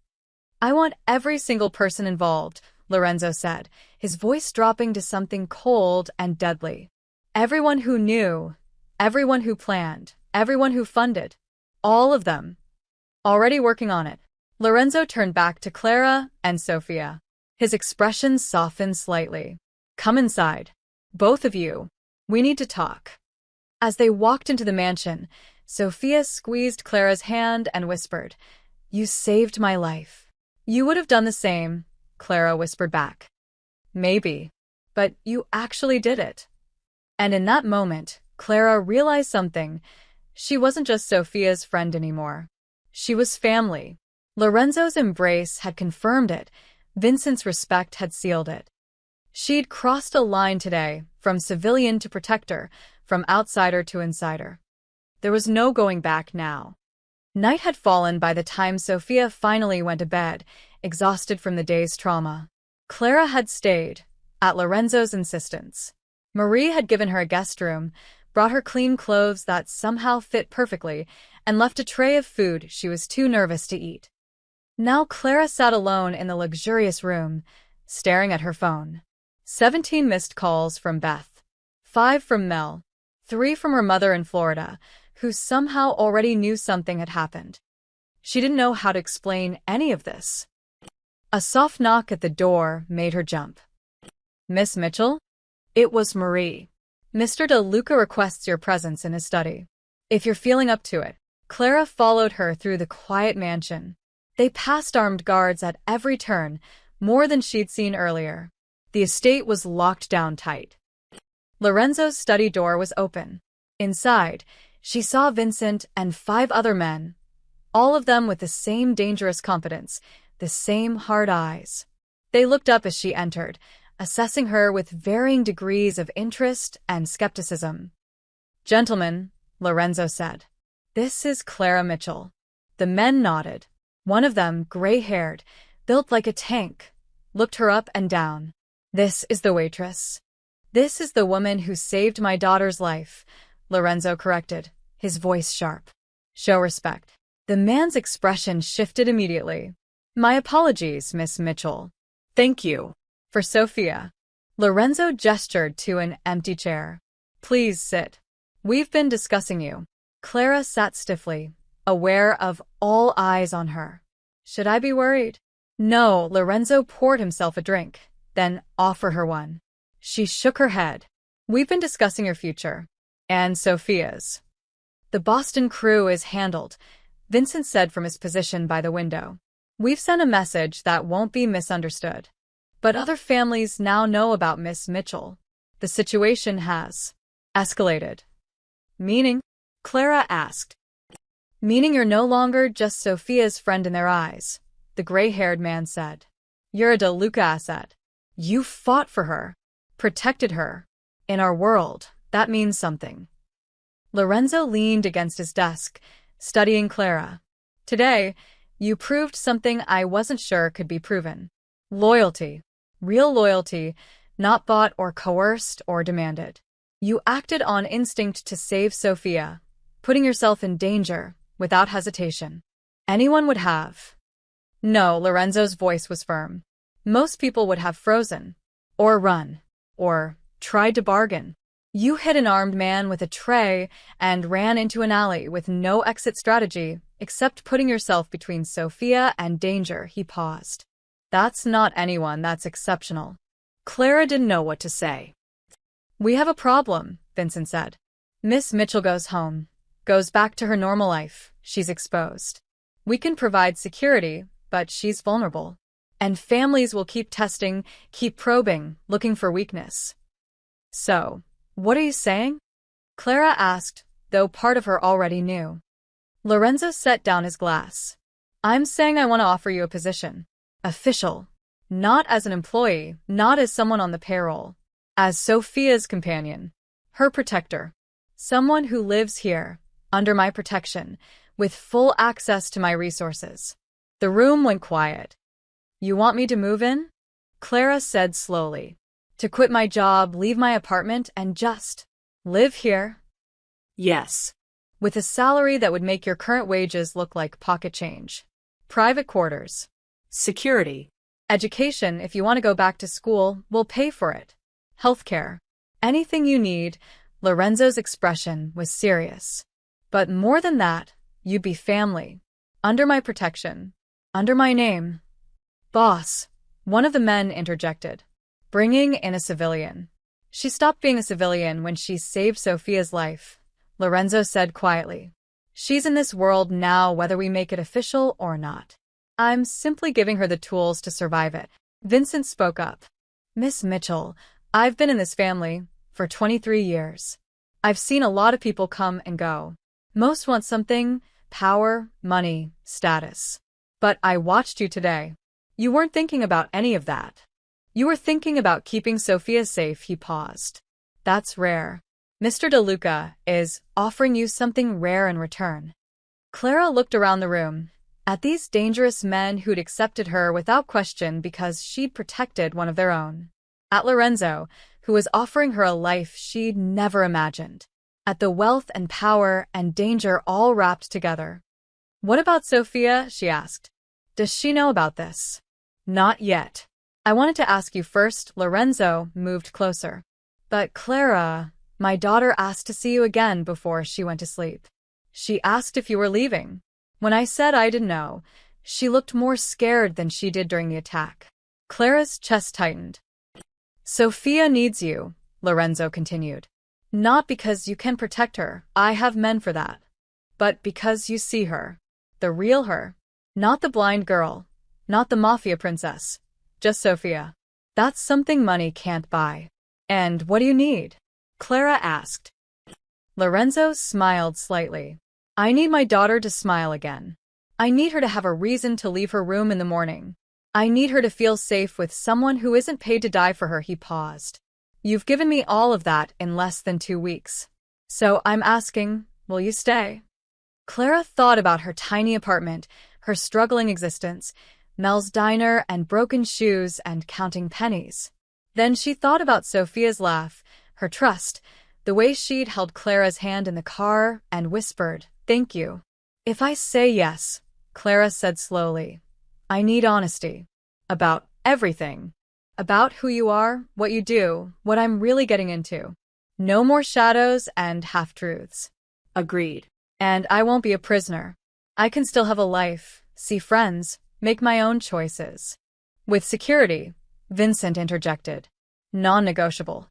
"I want every single person involved," Lorenzo said, his voice dropping to something cold and deadly. "Everyone who knew, everyone who planned, everyone who funded. All of them. Already working on it." Lorenzo turned back to Clara and Sophia. His expression softened slightly. "Come inside. Both of you. We need to talk." As they walked into the mansion, Sophia squeezed Clara's hand and whispered, "You saved my life." "You would have done the same," Clara whispered back. "Maybe. But you actually did it." And in that moment, Clara realized something. She wasn't just Sophia's friend anymore. She was family. Lorenzo's embrace had confirmed it. Vincent's respect had sealed it. She'd crossed a line today, from civilian to protector, from outsider to insider. There was no going back now. Night had fallen by the time Sophia finally went to bed, exhausted from the day's trauma. Clara had stayed, at Lorenzo's insistence. Marie had given her a guest room, brought her clean clothes that somehow fit perfectly, and left a tray of food she was too nervous to eat. Now Clara sat alone in the luxurious room, staring at her phone. 17 missed calls from Beth. 5 from Mel. 3 from her mother in Florida, who somehow already knew something had happened. She didn't know how to explain any of this. A soft knock at the door made her jump. "Miss Mitchell?" It was Marie. "Mr. De Luca requests your presence in his study. If you're feeling up to it." Clara followed her through the quiet mansion. They passed armed guards at every turn, more than she'd seen earlier. The estate was locked down tight. Lorenzo's study door was open. Inside, she saw Vincent and 5 other men, all of them with the same dangerous confidence, the same hard eyes. They looked up as she entered, assessing her with varying degrees of interest and skepticism. "Gentlemen," Lorenzo said, "this is Clara Mitchell." The men nodded. One of them, gray-haired, built like a tank, looked her up and down. "This is the waitress." "This is the woman who saved my daughter's life," Lorenzo corrected, his voice sharp. "Show respect." The man's expression shifted immediately. "My apologies, Miss Mitchell." "Thank you." "For Sophia." Lorenzo gestured to an empty chair. "Please sit. We've been discussing you." Clara sat stiffly, aware of all eyes on her. "Should I be worried?" "No." Lorenzo poured himself a drink, then offered her one. She shook her head. "We've been discussing your future. And Sophia's." "The Boston crew is handled," Vincent said from his position by the window. "We've sent a message that won't be misunderstood. But other families now know about Miss Mitchell. The situation has escalated." "Meaning?" Clara asked. "Meaning you're no longer just Sophia's friend in their eyes," the gray-haired man said. "You're a DeLuca asset. You fought for her, protected her. In our world, that means something." Lorenzo leaned against his desk, studying Clara. "Today, you proved something I wasn't sure could be proven. Loyalty. Real loyalty, not bought or coerced or demanded. You acted on instinct to save Sophia, putting yourself in danger without hesitation. Anyone would have." "No," Lorenzo's voice was firm. "Most people would have frozen, or run, or tried to bargain. You hit an armed man with a tray and ran into an alley with no exit strategy except putting yourself between Sophia and danger." He paused. "That's not anyone, that's exceptional." Clara didn't know what to say. "We have a problem," Vincent said. "Miss Mitchell goes home, goes back to her normal life. She's exposed. We can provide security, but she's vulnerable. And families will keep testing, keep probing, looking for weakness." "So, what are you saying?" Clara asked, though part of her already knew. Lorenzo set down his glass. "I'm saying I want to offer you a position. Official. Not as an employee, not as someone on the payroll. As Sophia's companion. Her protector. Someone who lives here, under my protection, with full access to my resources." The room went quiet. "You want me to move in?" Clara said slowly. "To quit my job, leave my apartment, and just live here?" "Yes." "With a salary that would make your current wages look like pocket change. Private quarters. Security. Education, if you want to go back to school, we'll pay for it. Healthcare. Anything you need." Lorenzo's expression was serious. "But more than that, you'd be family. Under my protection. Under my name." "Boss," one of the men interjected. "Bringing in a civilian." "She stopped being a civilian when she saved Sophia's life," Lorenzo said quietly. "She's in this world now whether we make it official or not. I'm simply giving her the tools to survive it." Vincent spoke up. "Miss Mitchell, I've been in this family for 23 years. I've seen a lot of people come and go. Most want something, power, money, status. But I watched you today. You weren't thinking about any of that. You were thinking about keeping Sophia safe." He paused. "That's rare. Mr. DeLuca is offering you something rare in return." Clara looked around the room, at these dangerous men who'd accepted her without question because she'd protected one of their own. At Lorenzo, who was offering her a life she'd never imagined. At the wealth and power and danger all wrapped together. "What about Sophia?" she asked. "Does she know about this?" "Not yet. I wanted to ask you first." Lorenzo moved closer. "But Clara, my daughter asked to see you again before she went to sleep. She asked if you were leaving. When I said I didn't know, she looked more scared than she did during the attack." Clara's chest tightened. "Sophia needs you," Lorenzo continued. "Not because you can protect her, I have men for that. But because you see her. The real her. Not the blind girl. Not the Mafia princess. Just Sophia. That's something money can't buy. And what do you need? Clara asked. Lorenzo smiled slightly. I need my daughter to smile again. I need her to have a reason to leave her room in the morning. I need her to feel safe with someone who isn't paid to die for her. He paused. You've given me all of that in less than 2 weeks. So I'm asking, will you stay? Clara thought about her tiny apartment, her struggling existence, Mel's diner and broken shoes and counting pennies. Then she thought about Sophia's laugh, her trust, the way she'd held Clara's hand in the car and whispered, "Thank you." If I say yes, Clara said slowly, I need honesty. About everything. About who you are, what you do, what I'm really getting into. No more shadows and half-truths. Agreed. And I won't be a prisoner. I can still have a life, see friends, make my own choices. With security, Vincent interjected. Non-negotiable.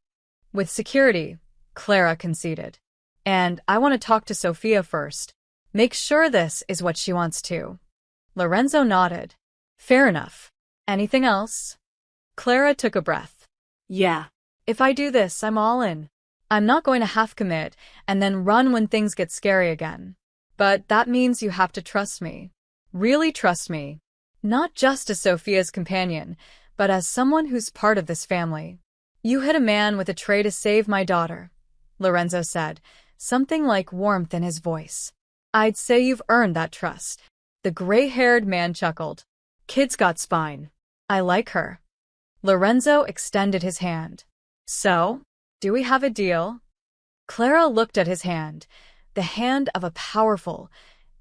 With security, Clara conceded. And I want to talk to Sophia first. Make sure this is what she wants to. Lorenzo nodded. Fair enough. Anything else? Clara took a breath. Yeah. If I do this, I'm all in. I'm not going to half commit and then run when things get scary again. But that means you have to trust me. Really trust me. Not just as Sophia's companion, but as someone who's part of this family. You hit a man with a tray to save my daughter, Lorenzo said, something like warmth in his voice. I'd say you've earned that trust. The gray-haired man chuckled. Kid's got spine. I like her. Lorenzo extended his hand. So, do we have a deal? Clara looked at his hand, the hand of a powerful,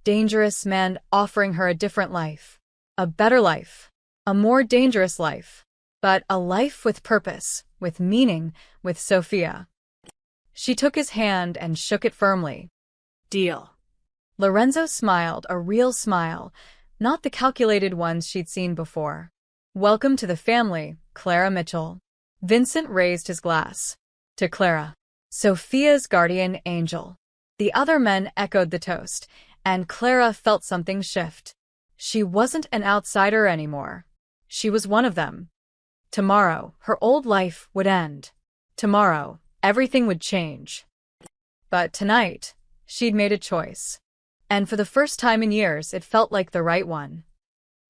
dangerous man offering her a different life. A better life. A more dangerous life. But a life with purpose, with meaning, with Sophia. She took his hand and shook it firmly. Deal. Lorenzo smiled, a real smile, not the calculated ones she'd seen before. Welcome to the family, Clara Mitchell. Vincent raised his glass. To Clara, Sophia's guardian angel. The other men echoed the toast, and Clara felt something shift. She wasn't an outsider anymore. She was one of them. Tomorrow, her old life would end. Tomorrow, everything would change. But tonight, she'd made a choice. And for the first time in years, it felt like the right one.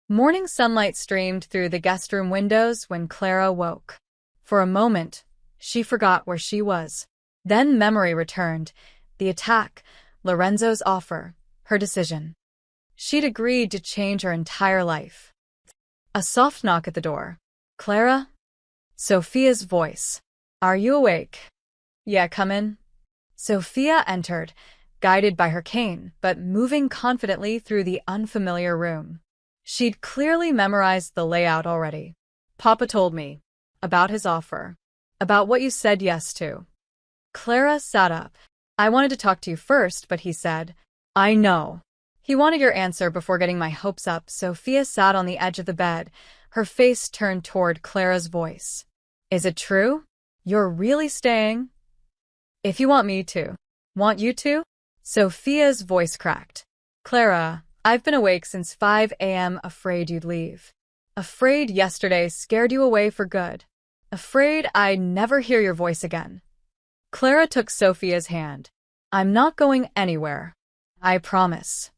Morning sunlight streamed through the guest room windows when Clara woke. For a moment, she forgot where she was. Then memory returned. The attack, Lorenzo's offer, her decision. She'd agreed to change her entire life. A soft knock at the door. Clara? Sophia's voice. Are you awake? Yeah, come in. Sophia entered, guided by her cane, but moving confidently through the unfamiliar room. She'd clearly memorized the layout already. Papa told me. About his offer. About what you said yes to. Clara sat up. I wanted to talk to you first, but he said, I know. He wanted your answer before getting my hopes up. Sophia sat on the edge of the bed, her face turned toward Clara's voice. Is it true? You're really staying? If you want me to. Want you to? Sophia's voice cracked. Clara, I've been awake since 5 a.m. afraid you'd leave. Afraid yesterday scared you away for good. Afraid I'd never hear your voice again. Clara took Sophia's hand. I'm not going anywhere. I promise.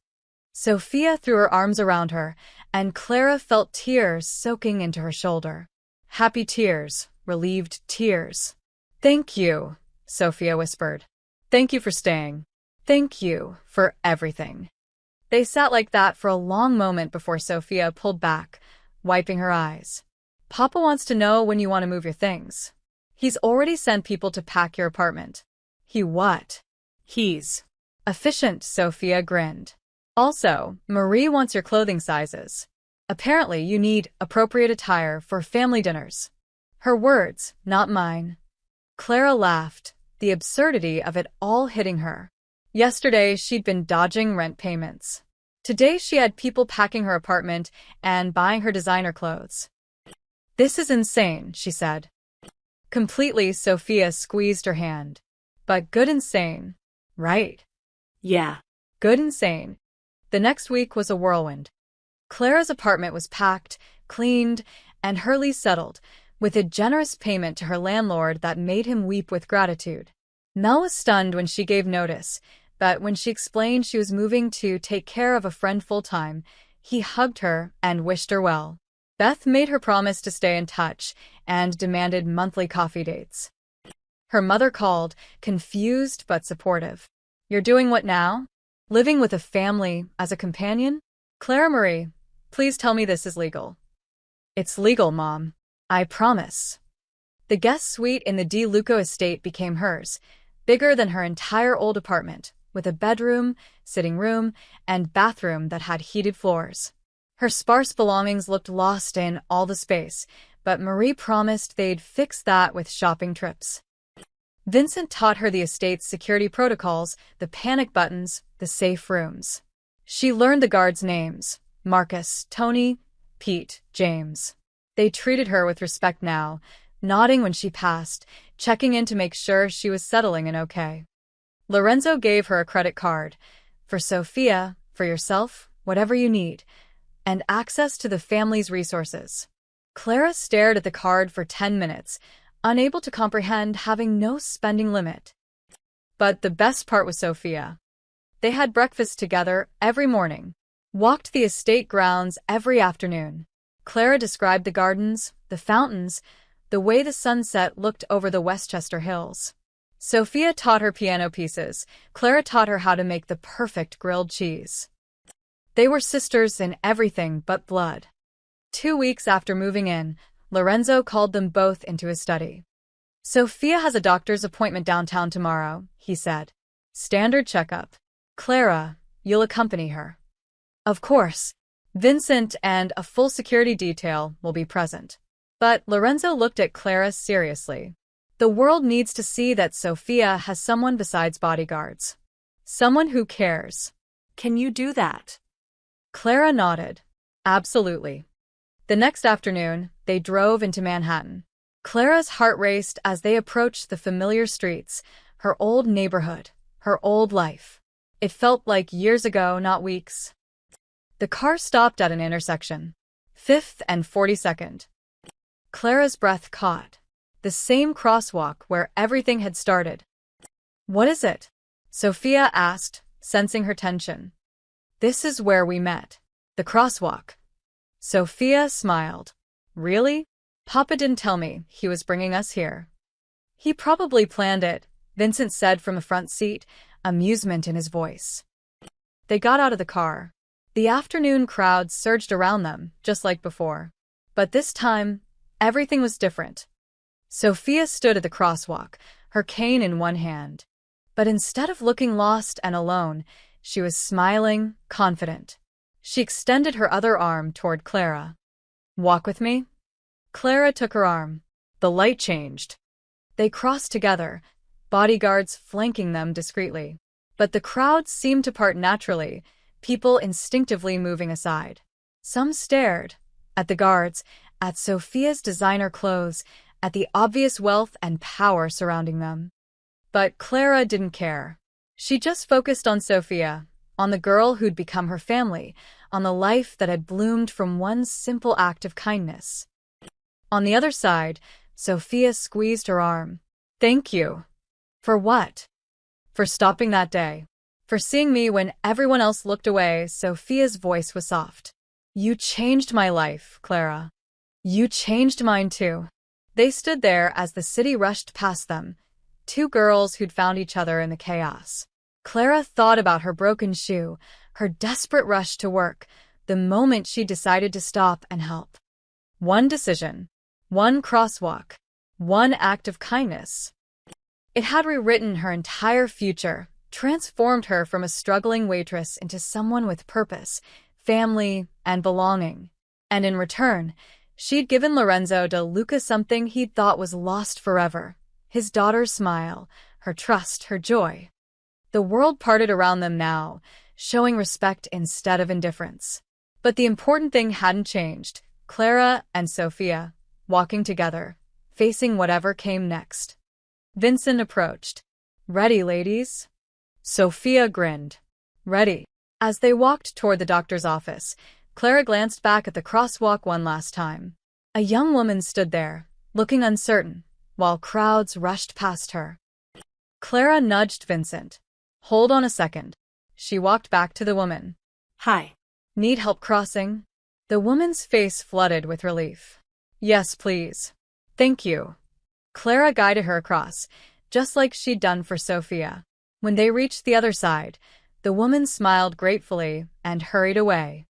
Sophia threw her arms around her, and Clara felt tears soaking into her shoulder. Happy tears, relieved tears. Thank you, Sophia whispered. Thank you for staying. Thank you for everything. They sat like that for a long moment before Sophia pulled back, wiping her eyes. Papa wants to know when you want to move your things. He's already sent people to pack your apartment. He what? He's efficient, Sophia grinned. Also, Marie wants your clothing sizes. Apparently you need appropriate attire for family dinners. Her words, not mine. Clara laughed, the absurdity of it all hitting her. Yesterday she'd been dodging rent payments. Today she had people packing her apartment and buying her designer clothes. This is insane, she said. Completely, Sophia squeezed her hand. But good insane, right? Yeah. Good insane. The next week was a whirlwind. Clara's apartment was packed, cleaned, and Hurley settled, with a generous payment to her landlord that made him weep with gratitude. Mel was stunned when she gave notice, but when she explained she was moving to take care of a friend full-time, he hugged her and wished her well. Beth made her promise to stay in touch and demanded monthly coffee dates. Her mother called, confused but supportive. "You're doing what now? Living with a family as a companion? Clara Marie, please tell me this is legal." "It's legal, Mom. I promise." The guest suite in the De Luco estate became hers, bigger than her entire old apartment, with a bedroom, sitting room, and bathroom that had heated floors. Her sparse belongings looked lost in all the space, but Marie promised they'd fix that with shopping trips. Vincent taught her the estate's security protocols, the panic buttons, the safe rooms. She learned the guards' names: Marcus, Tony, Pete, James. They treated her with respect now, nodding when she passed, checking in to make sure she was settling in okay. Lorenzo gave her a credit card. "For Sophia, for yourself, whatever you need," and access to the family's resources. Clara stared at the card for 10 minutes, unable to comprehend having no spending limit. But the best part was Sophia. They had breakfast together every morning, walked the estate grounds every afternoon. Clara described the gardens, the fountains, the way the sunset looked over the Westchester Hills. Sophia taught her piano pieces. Clara taught her how to make the perfect grilled cheese. They were sisters in everything but blood. 2 weeks after moving in, Lorenzo called them both into his study. "Sophia has a doctor's appointment downtown tomorrow," he said. "Standard checkup. Clara, you'll accompany her." "Of course. Vincent and a full security detail will be present." But Lorenzo looked at Clara seriously. "The world needs to see that Sophia has someone besides bodyguards. Someone who cares." Can you do that? Clara nodded. "Absolutely." The next afternoon, they drove into Manhattan. Clara's heart raced as they approached the familiar streets, her old neighborhood, her old life. It felt like years ago, not weeks. The car stopped at an intersection. 5th and 42nd. Clara's breath caught. The same crosswalk where everything had started. "What is it?" Sophia asked, sensing her tension. "This is where we met. The crosswalk." Sophia smiled. "Really? Papa didn't tell me he was bringing us here." "He probably planned it," Vincent said from the front seat, amusement in his voice. They got out of the car. The afternoon crowd surged around them, just like before. But this time, everything was different. Sophia stood at the crosswalk, her cane in one hand. But instead of looking lost and alone, she was smiling, confident. She extended her other arm toward Clara. "Walk with me?" Clara took her arm. The light changed. They crossed together, bodyguards flanking them discreetly. But the crowd seemed to part naturally, people instinctively moving aside. Some stared at the guards, at Sophia's designer clothes, at the obvious wealth and power surrounding them. But Clara didn't care. She just focused on Sophia, on the girl who'd become her family, on the life that had bloomed from one simple act of kindness. On the other side, Sophia squeezed her arm. "Thank you." "For what?" "For stopping that day. For seeing me when everyone else looked away." Sophia's voice was soft. "You changed my life, Clara. You changed mine too." They stood there as the city rushed past them, two girls who'd found each other in the chaos. Clara thought about her broken shoe, her desperate rush to work, the moment she decided to stop and help. One decision, one crosswalk, one act of kindness. It had rewritten her entire future, transformed her from a struggling waitress into someone with purpose, family, and belonging. And in return, she'd given Lorenzo de Luca something he'd thought was lost forever: his daughter's smile, her trust, her joy. The world parted around them now, showing respect instead of indifference. But the important thing hadn't changed: Clara and Sophia, walking together, facing whatever came next. Vincent approached. "Ready, ladies?" Sophia grinned. "Ready." As they walked toward the doctor's office, Clara glanced back at the crosswalk one last time. A young woman stood there, looking uncertain, while crowds rushed past her. Clara nudged Vincent. Hold on a second. She walked back to the woman. Hi. Need help crossing? The woman's face flooded with relief. Yes, please. Thank you. Clara guided her across, just like she'd done for Sophia. When they reached the other side, the woman smiled gratefully and hurried away.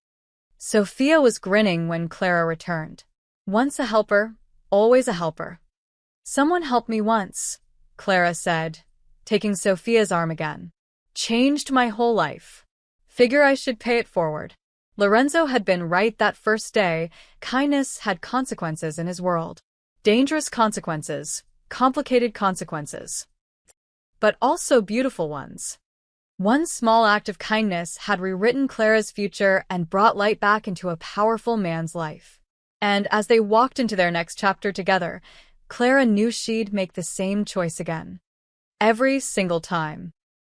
Sophia was grinning when Clara returned. Once a helper, always a helper. Someone helped me once, Clara said, taking Sophia's arm again. Changed my whole life. Figure I should pay it forward. Lorenzo had been right that first day. Kindness had consequences in his world. Dangerous consequences, complicated consequences. But also beautiful ones. One small act of kindness had rewritten Clara's future and brought light back into a powerful man's life. And as they walked into their next chapter together, Clara knew she'd make the same choice again. Every single time.